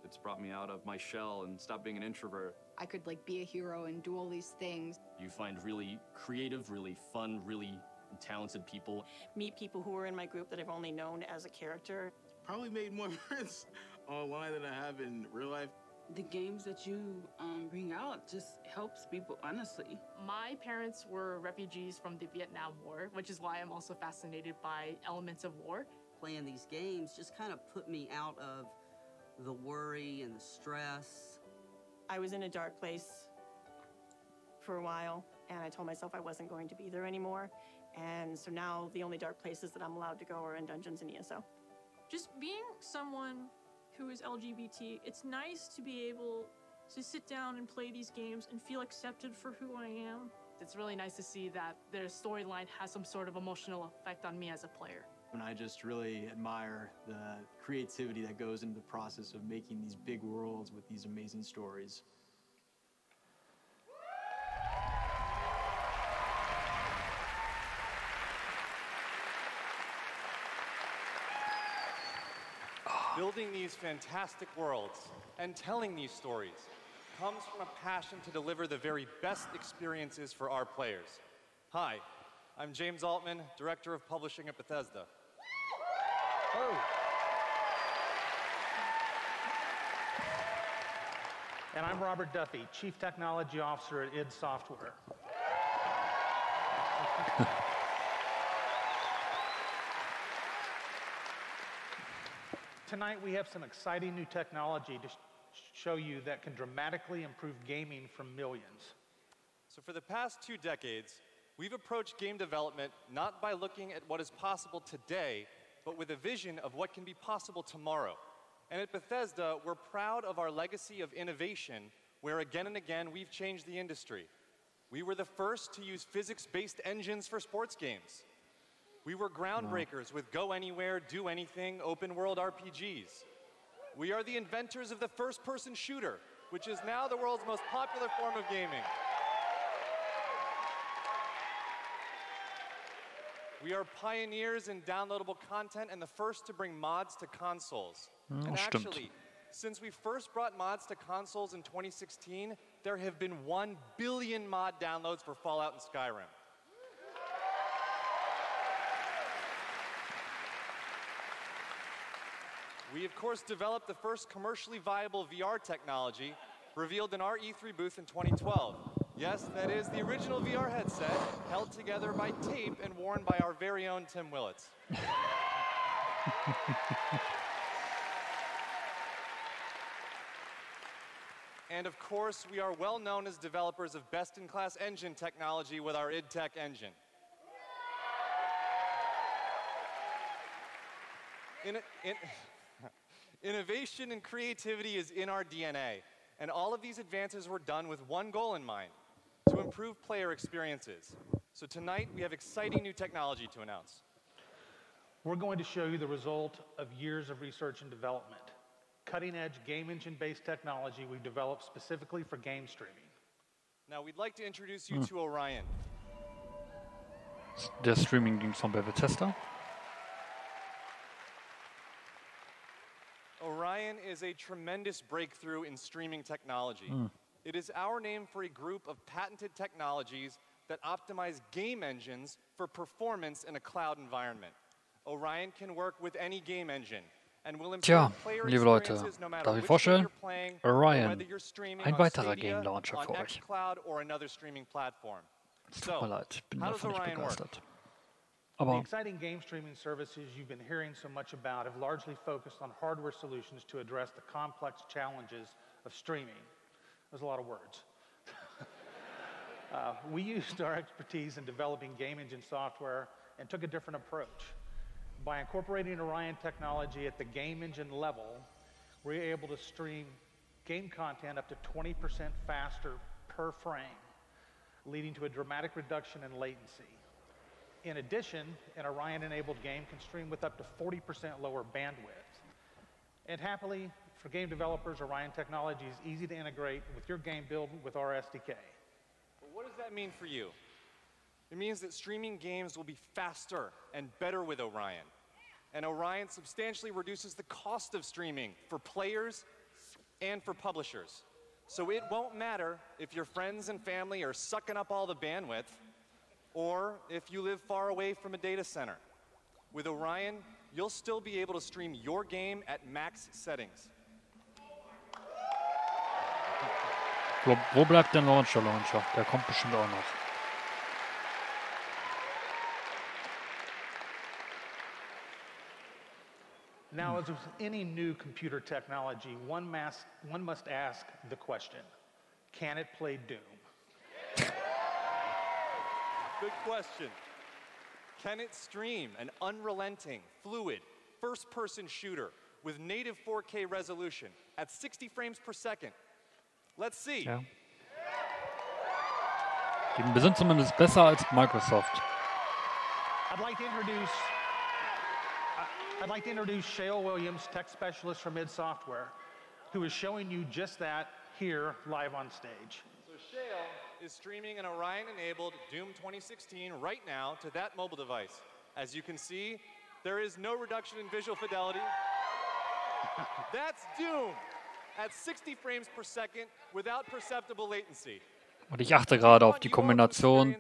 It's brought me out of my shell and stopped being an introvert. I could like be a hero and do all these things. You find really creative, really fun, really talented people. Meet people who are in my group that I've only known as a character. Probably made more friends online than I have in real life. The games that you bring out just helps people, honestly. My parents were refugees from the Vietnam War, which is why I'm also fascinated by elements of war. Playing these games just kind of put me out of the worry and the stress. I was in a dark place for a while, and I told myself I wasn't going to be there anymore. And so now the only dark places that I'm allowed to go are in dungeons and ESO. Just being someone who is LGBT, it's nice to be able to sit down and play these games and feel accepted for who I am. It's really nice to see that their storyline has some sort of emotional effect on me as a player. And I just really admire the creativity that goes into the process of making these big worlds with these amazing stories. Building these fantastic worlds and telling these stories comes from a passion to deliver the very best experiences for our players. Hi, I'm James Altman, Director of Publishing at Bethesda. Oh. And I'm Robert Duffy, Chief Technology Officer at id Software. Tonight we have some exciting new technology to show you that can dramatically improve gaming for millions. So for the past 2 decades, we've approached game development not by looking at what is possible today, but with a vision of what can be possible tomorrow. And at Bethesda, we're proud of our legacy of innovation, where again and again we've changed the industry. We were the first to use physics-based engines for sports games. We were groundbreakers with go anywhere, do anything, open world RPGs. We are the inventors of the first-person shooter, which is now the world's most popular form of gaming. We are pioneers in downloadable content and the first to bring mods to consoles. And actually, since we first brought mods to consoles in 2016, there have been 1 billion mod downloads for Fallout and Skyrim. We, of course, developed the first commercially viable VR technology revealed in our E3 booth in 2012. Yes, that is the original VR headset, held together by tape and worn by our very own Tim Willits. And of course, we are well known as developers of best-in-class engine technology with our id Tech engine. Innovation and creativity is in our DNA, and all of these advances were done with one goal in mind: to improve player experiences. So tonight, we have exciting new technology to announce. We're going to show you the result of years of research and development. Cutting-edge game engine-based technology we've developed specifically for game streaming. Now, we'd like to introduce you to Orion. Der Streaming-Dienst von Bethesda. Orion is a tremendous breakthrough in streaming technology. It is our name for a group of patented technologies that optimize game engines for performance in a cloud environment. Orion can work with any game engine and will improve player experiences no matter which game you're playing, Orion, whether you're streaming ein on weiterer Stadia, Game Launcher on für euch. xCloud or another streaming platform. Tut mir leid, ich bin how does davon nicht Orion work? begeistert. The Aber exciting game streaming services you've been hearing so much about have largely focused on hardware solutions to address the complex challenges of streaming. There's a lot of words. We used our expertise in developing game engine software and took a different approach. By incorporating Orion technology at the game engine level, we're able to stream game content up to 20% faster per frame, leading to a dramatic reduction in latency. In addition, an Orion-enabled game can stream with up to 40% lower bandwidth. And happily, for game developers, Orion technology is easy to integrate with your game build with our SDK. Well, what does that mean for you? It means that streaming games will be faster and better with Orion. And Orion substantially reduces the cost of streaming for players and for publishers. So it won't matter if your friends and family are sucking up all the bandwidth, or if you live far away from a data center. With Orion, you'll still be able to stream your game at max settings. wo bleibt der Launcher? Der kommt bestimmt auch noch. Now, as with any new computer technology, one must ask the question, can it play Doom? Good question. Can it stream an unrelenting, fluid, first-person shooter with native 4K resolution at 60 frames per second? Let's see. Ja. Wir sind zumindest besser als Microsoft. I'd like to introduce Shale Williams, tech specialist from id Software, who is showing you just that here live on stage. So Shale is streaming an Orion-enabled Doom 2016 right now to that mobile device. As you can see, there is no reduction in visual fidelity. That's Doom at 60 frames per second without perceptible latency. Und ich achte gerade auf die Kombination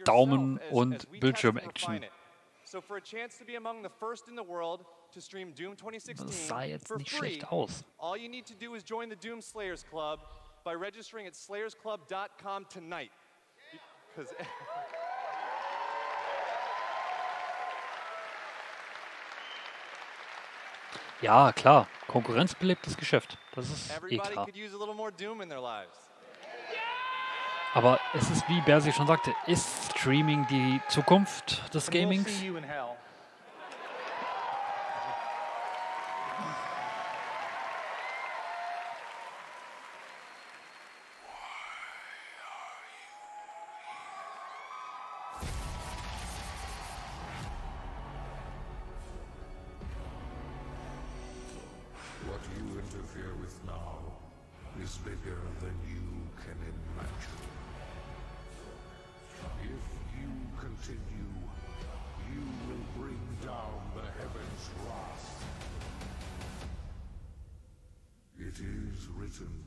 Daumen und Bildschirm-Action. So for a chance to be among the first in the world to stream Doom 2016 Das sah jetzt for nicht free, schlecht aus. all you need to do is join the Doom Slayers Club by registering at slayersclub.com tonight. Because Ja, klar. Konkurrenz belebt das Geschäft. Das ist eh everybody klar. could use a little more Doom in their lives. Aber es ist, wie Bersi schon sagte, ist Streaming die Zukunft des And we'll Gamings? see you in hell. interfere with now is bigger than you can imagine. If you continue, you will bring down the heavens' wrath. It is written.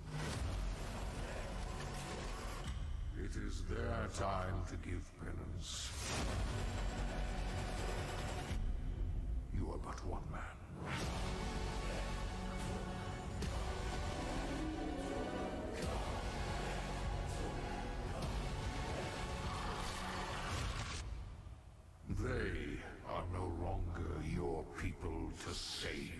It is their time to give penance. You are but one man. They are no longer your people to save.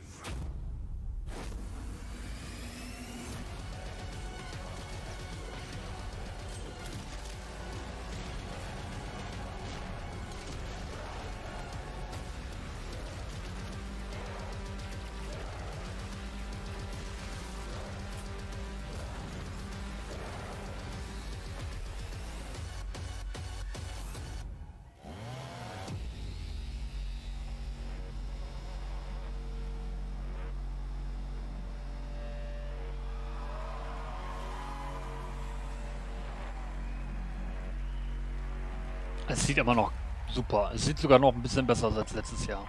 Es sieht immer noch super. Es sieht sogar noch ein bisschen besser aus als letztes Jahr.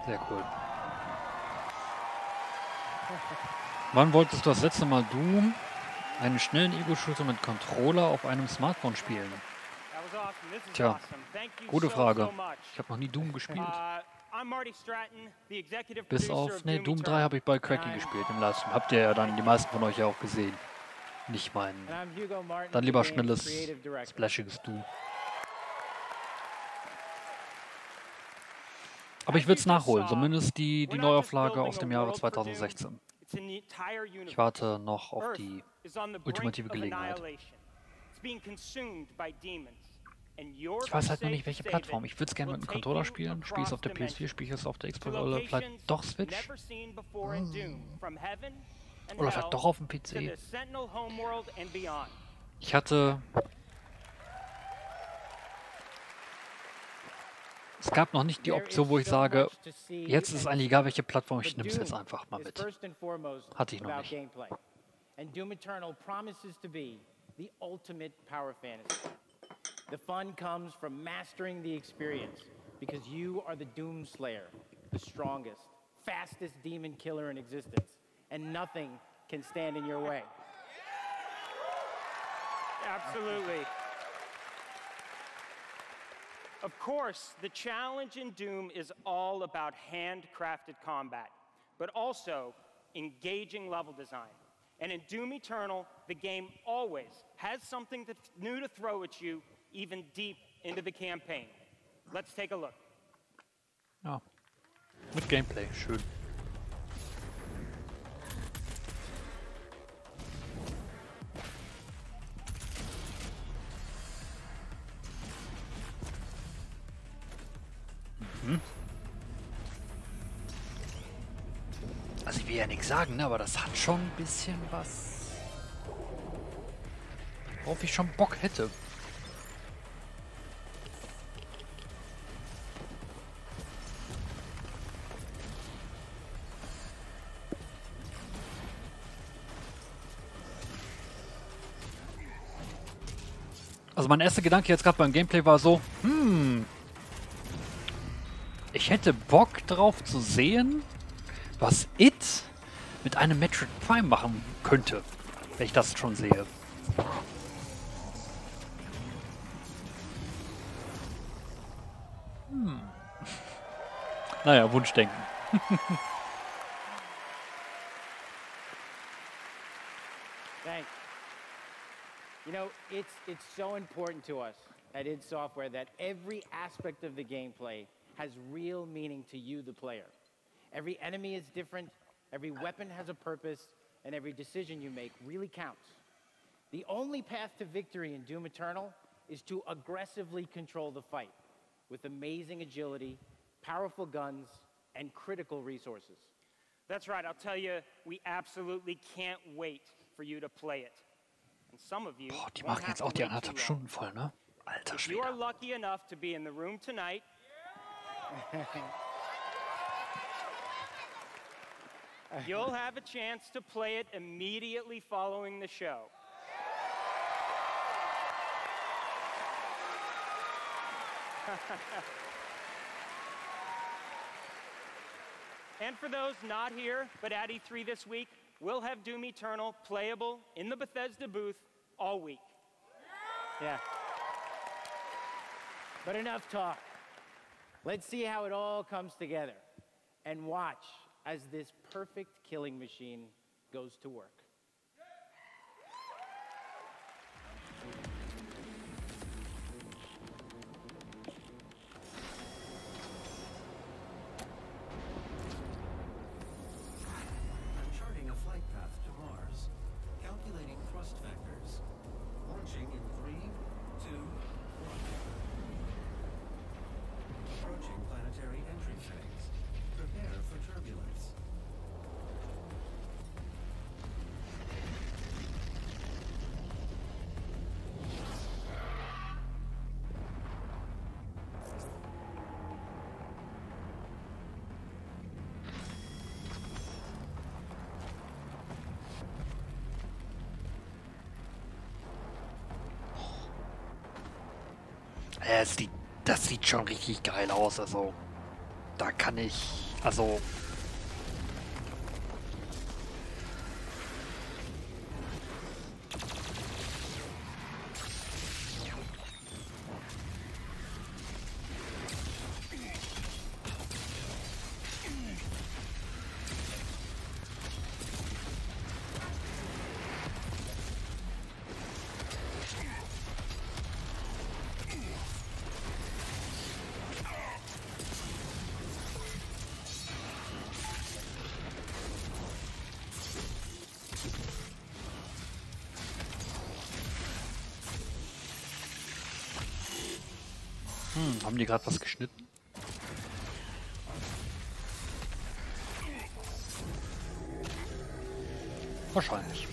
Sehr cool. Wann wolltest du das letzte Mal Doom, einen schnellen Ego-Shooter mit Controller auf einem Smartphone spielen? Tja, gute Frage. Ich habe noch nie Doom gespielt. Bis auf, ne, Doom 3 habe ich bei Cracky gespielt im Livestream. Habt ihr ja dann die meisten von euch ja auch gesehen. Nicht meinen. Dann lieber schnelles, splashiges Doom. Aber ich will es nachholen, zumindest die Neuauflage aus dem Jahre 2016. Ich warte noch auf die ultimative Gelegenheit. Ich weiß halt noch nicht, welche Plattform. Ich würde es gerne mit einem Controller spielen. Spiele es auf der PS4, spiele ich es auf der Xbox oder vielleicht doch Switch. Oder vielleicht doch auf dem PC. Ich hatte... Es gab noch nicht die Option, wo ich sage, jetzt ist es eigentlich egal, welche Plattform, ich nehme es jetzt einfach mal mit. Hatte ich noch nicht. The fun comes from mastering the experience, because you are the Doom Slayer, the strongest, fastest demon killer in existence, and nothing can stand in your way. Absolutely. Of course, the challenge in Doom is all about handcrafted combat, but also engaging level design. And in Doom Eternal, the game always has something new to throw at you, even deep into the campaign. Let's take a look. Ja, mit Gameplay, schön. Also ich will ja nichts sagen, ne, aber das hat schon ein bisschen was, worauf ich schon Bock hätte. Also mein erster Gedanke jetzt gerade beim Gameplay war so, ich hätte Bock drauf zu sehen, was It mit einem Metroid Prime machen könnte, wenn ich das schon sehe. Naja, Wunschdenken. Thanks. You know, it's so important to us at id Software that every aspect of the gameplay has real meaning to you, the player. Every enemy is different, every weapon has a purpose, and every decision you make really counts. The only path to victory in Doom Eternal is to aggressively control the fight with amazing agility, powerful guns, and critical resources. That's right, I'll tell you, we absolutely can't wait for you to play it. And some of you Boah, die machen jetzt auch die 1,5 Stunden voll, ne? Alter If you are Schwede. lucky enough to be in the room tonight, you'll have a chance to play it immediately following the show. And for those not here, but at E3 this week, we'll have Doom Eternal playable in the Bethesda booth all week. Yeah. But enough talk. Let's see how it all comes together. And watch as this perfect killing machine goes to work. Charting a flight path to Mars. Calculating thrust vectors. Launching in 3, 2, 1. Approaching planetary entry phase. Prepare for turbulence. Das sieht schon richtig geil aus, also da kann ich, also haben die gerade was geschnitten? Wahrscheinlich.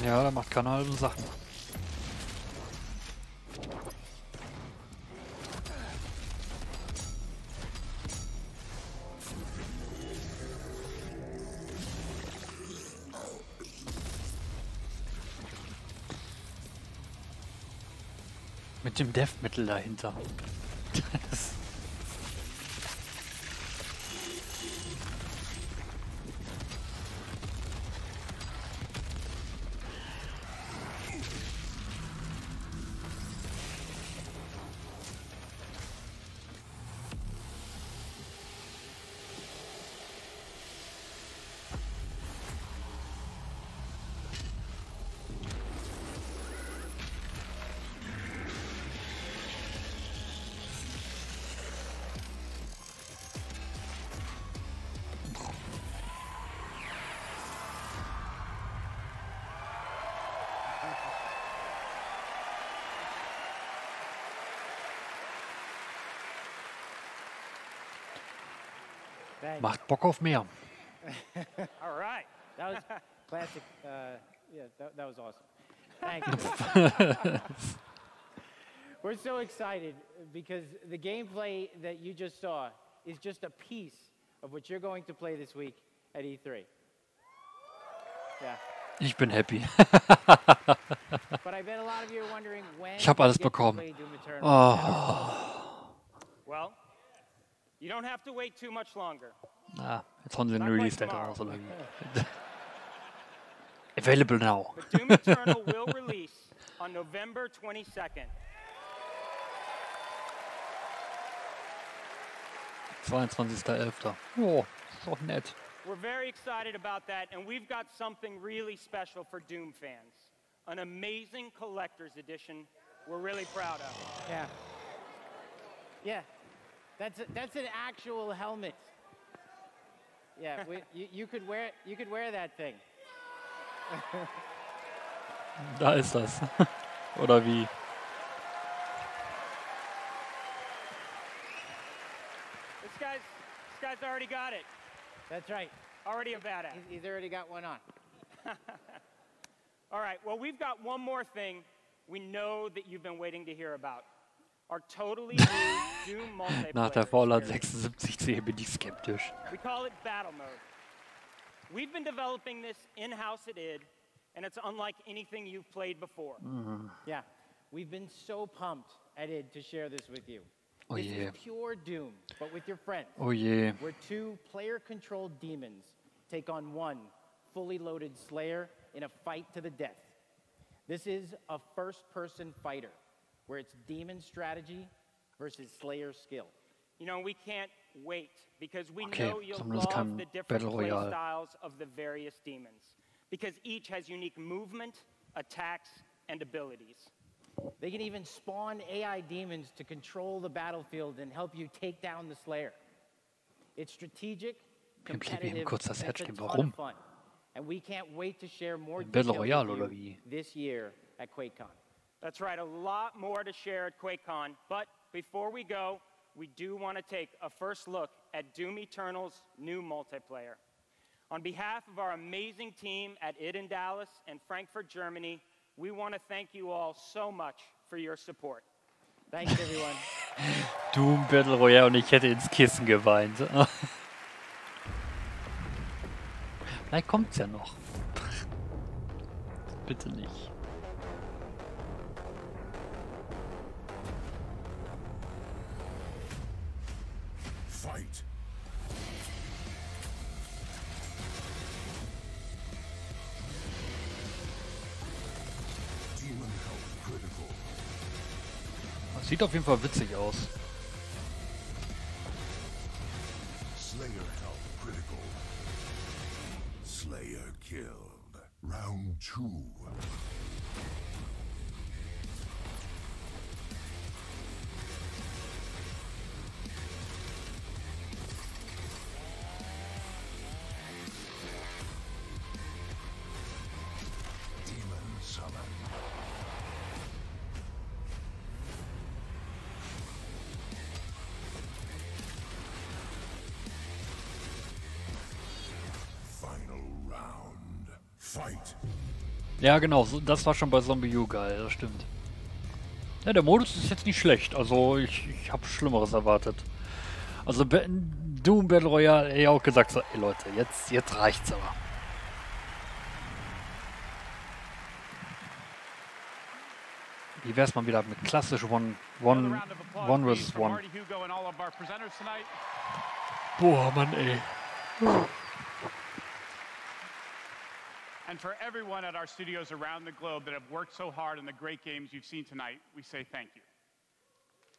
Ja, da macht keiner halbe Sachen. Mit dem Death Metal dahinter. Das Macht Bock auf mehr. All right. That was classic. Yeah, that was awesome. Thank you. We're so excited because the gameplay that you just saw is just a piece of what you're going to play this week at E3. Yeah. Ich bin happy. But I bet a lot of you are wondering when Ich habe alles bekommen. Oh. Well, you don't have to wait too much longer. Jetzt haben sie den Release-Date raus, oder wie? Available now. But Doom Eternal will release on November 22nd. 22.11. Oh, ist doch nett. We're very excited about that, and we've got something really special for Doom fans. An amazing collector's edition we're really proud of. Yeah. Yeah. That's an actual helmet. Yeah, you could wear that thing. Da ist das. Oder wie? This guy's already got it. That's right. Already a badass. He's already got one on. All right, well, we've got one more thing we know that you've been waiting to hear about. Our totally new Doom multiplayer. Nach der Fallout 76 bin ich skeptisch. We call it Battle Mode. We've been developing this in-house at id, and it's unlike anything you've played before. Yeah, we've been so pumped at id to share this with you. Oh This yeah. is pure Doom, but with your friends. Oh yeah. Where two player-controlled demons take on one fully loaded Slayer in a fight to the death. This is a first-person fighter, where it's demon strategy versus Slayer skill. You know, we can't wait, because we Okay, know you'll sondern es ist love kein the different Battle play Royale. styles of the various demons, because each has unique movement, attacks, and abilities. They can even spawn AI demons to control the battlefield and help you take down the Slayer. It's strategic, Gib mir competitive, eben kurz das and it's a Headstream. ton Warum? of fun. And we can't wait to share more Battle details Royale with oder you wie? this year at QuakeCon. That's right, a lot more to share at QuakeCon, but before we go, we do want to take a first look at Doom Eternal's new multiplayer. On behalf of our amazing team at id in Dallas and Frankfurt, Germany, we want to thank you all so much for your support. Thanks, everyone. Doom Battle Royale und ich hätte ins Kissen geweint. Vielleicht kommt's ja noch. Bitte nicht. Fight. Demon health critical. Das sieht auf jeden Fall witzig aus. Slayer health critical. Slayer killed. Round 2. Demon summon. Final round. Fight. Ja, genau, das war schon bei Zombie U geil, das stimmt. Ja, der Modus ist jetzt nicht schlecht, also ich habe Schlimmeres erwartet. Also Doom Battle Royale, ey, auch gesagt so, ey Leute, jetzt reicht's aber. Wie wär's mal wieder mit klassisch One vs. One. Boah, Mann, ey. And for everyone at our studios around the globe that have worked so hard on the great games you've seen tonight, we say thank you.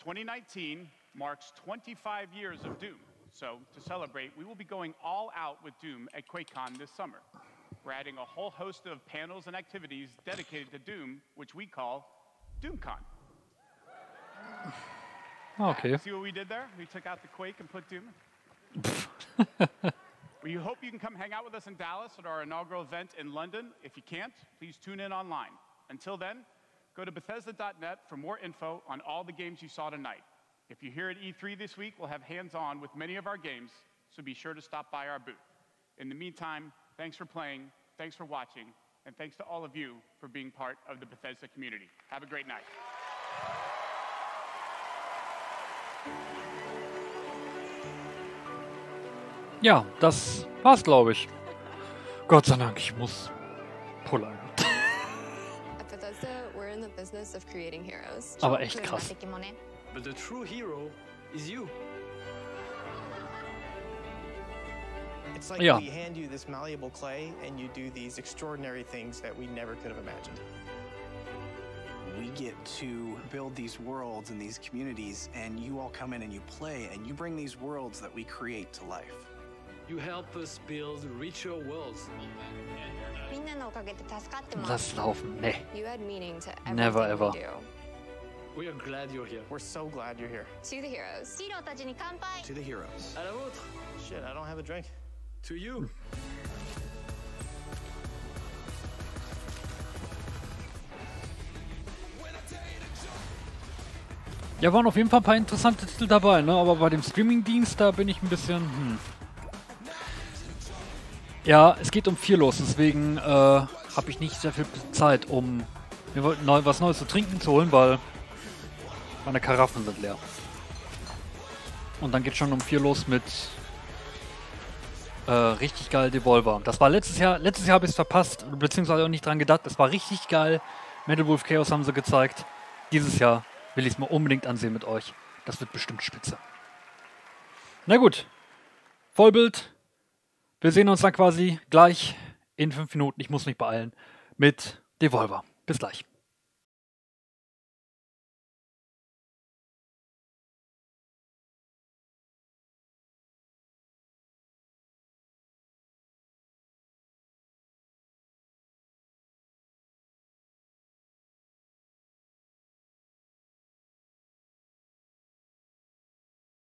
2019 marks 25 years of Doom. So to celebrate, we will be going all out with Doom at QuakeCon this summer. We're adding a whole host of panels and activities dedicated to Doom, which we call DoomCon. Okay. See what we did there? We took out the Quake and put Doom. We hope you can come hang out with us in Dallas at our inaugural event in London. If you can't, please tune in online. Until then, go to Bethesda.net for more info on all the games you saw tonight. If you're here at E3 this week, we'll have hands-on with many of our games, so be sure to stop by our booth. In the meantime, thanks for playing, thanks for watching, and thanks to all of you for being part of the Bethesda community. Have a great night. Ja, das war's, glaube ich. Gott sei Dank, ich muss pullern. At Bethesda, we're in the business of creating heroes. Aber echt krass. But the true hero is you. It's like Ja. we hand you this malleable clay and you do these extraordinary things that we never could have imagined. We get to build these worlds and these communities, and you all come in and you play, and you bring these worlds that we create to life. You help us build richer worlds. Lass laufen. Nee. You add meaning to Never everything ever. we do. We are glad you're here. We're so glad you're here. To the heroes. To the heroes. À la vôtre. Shit, I don't have a drink. To you. Ja, waren auf jeden Fall ein paar interessante Titel dabei, ne? Aber bei dem Streamingdienst, da bin ich ein bisschen, Ja, es geht um Viel los, deswegen habe ich nicht sehr viel Zeit, um mir was Neues zu trinken zu holen, weil meine Karaffen sind leer. Und dann geht schon um Viel los mit richtig geil Devolver. Das war letztes Jahr habe ich es verpasst, beziehungsweise auch nicht dran gedacht. Es war richtig geil. Metal Wolf Chaos haben sie gezeigt. Dieses Jahr will ich es mir unbedingt ansehen mit euch. Das wird bestimmt spitze. Na gut. Vollbild. Wir sehen uns dann quasi gleich in 5 Minuten. Ich muss mich beeilen mit Devolver. Bis gleich.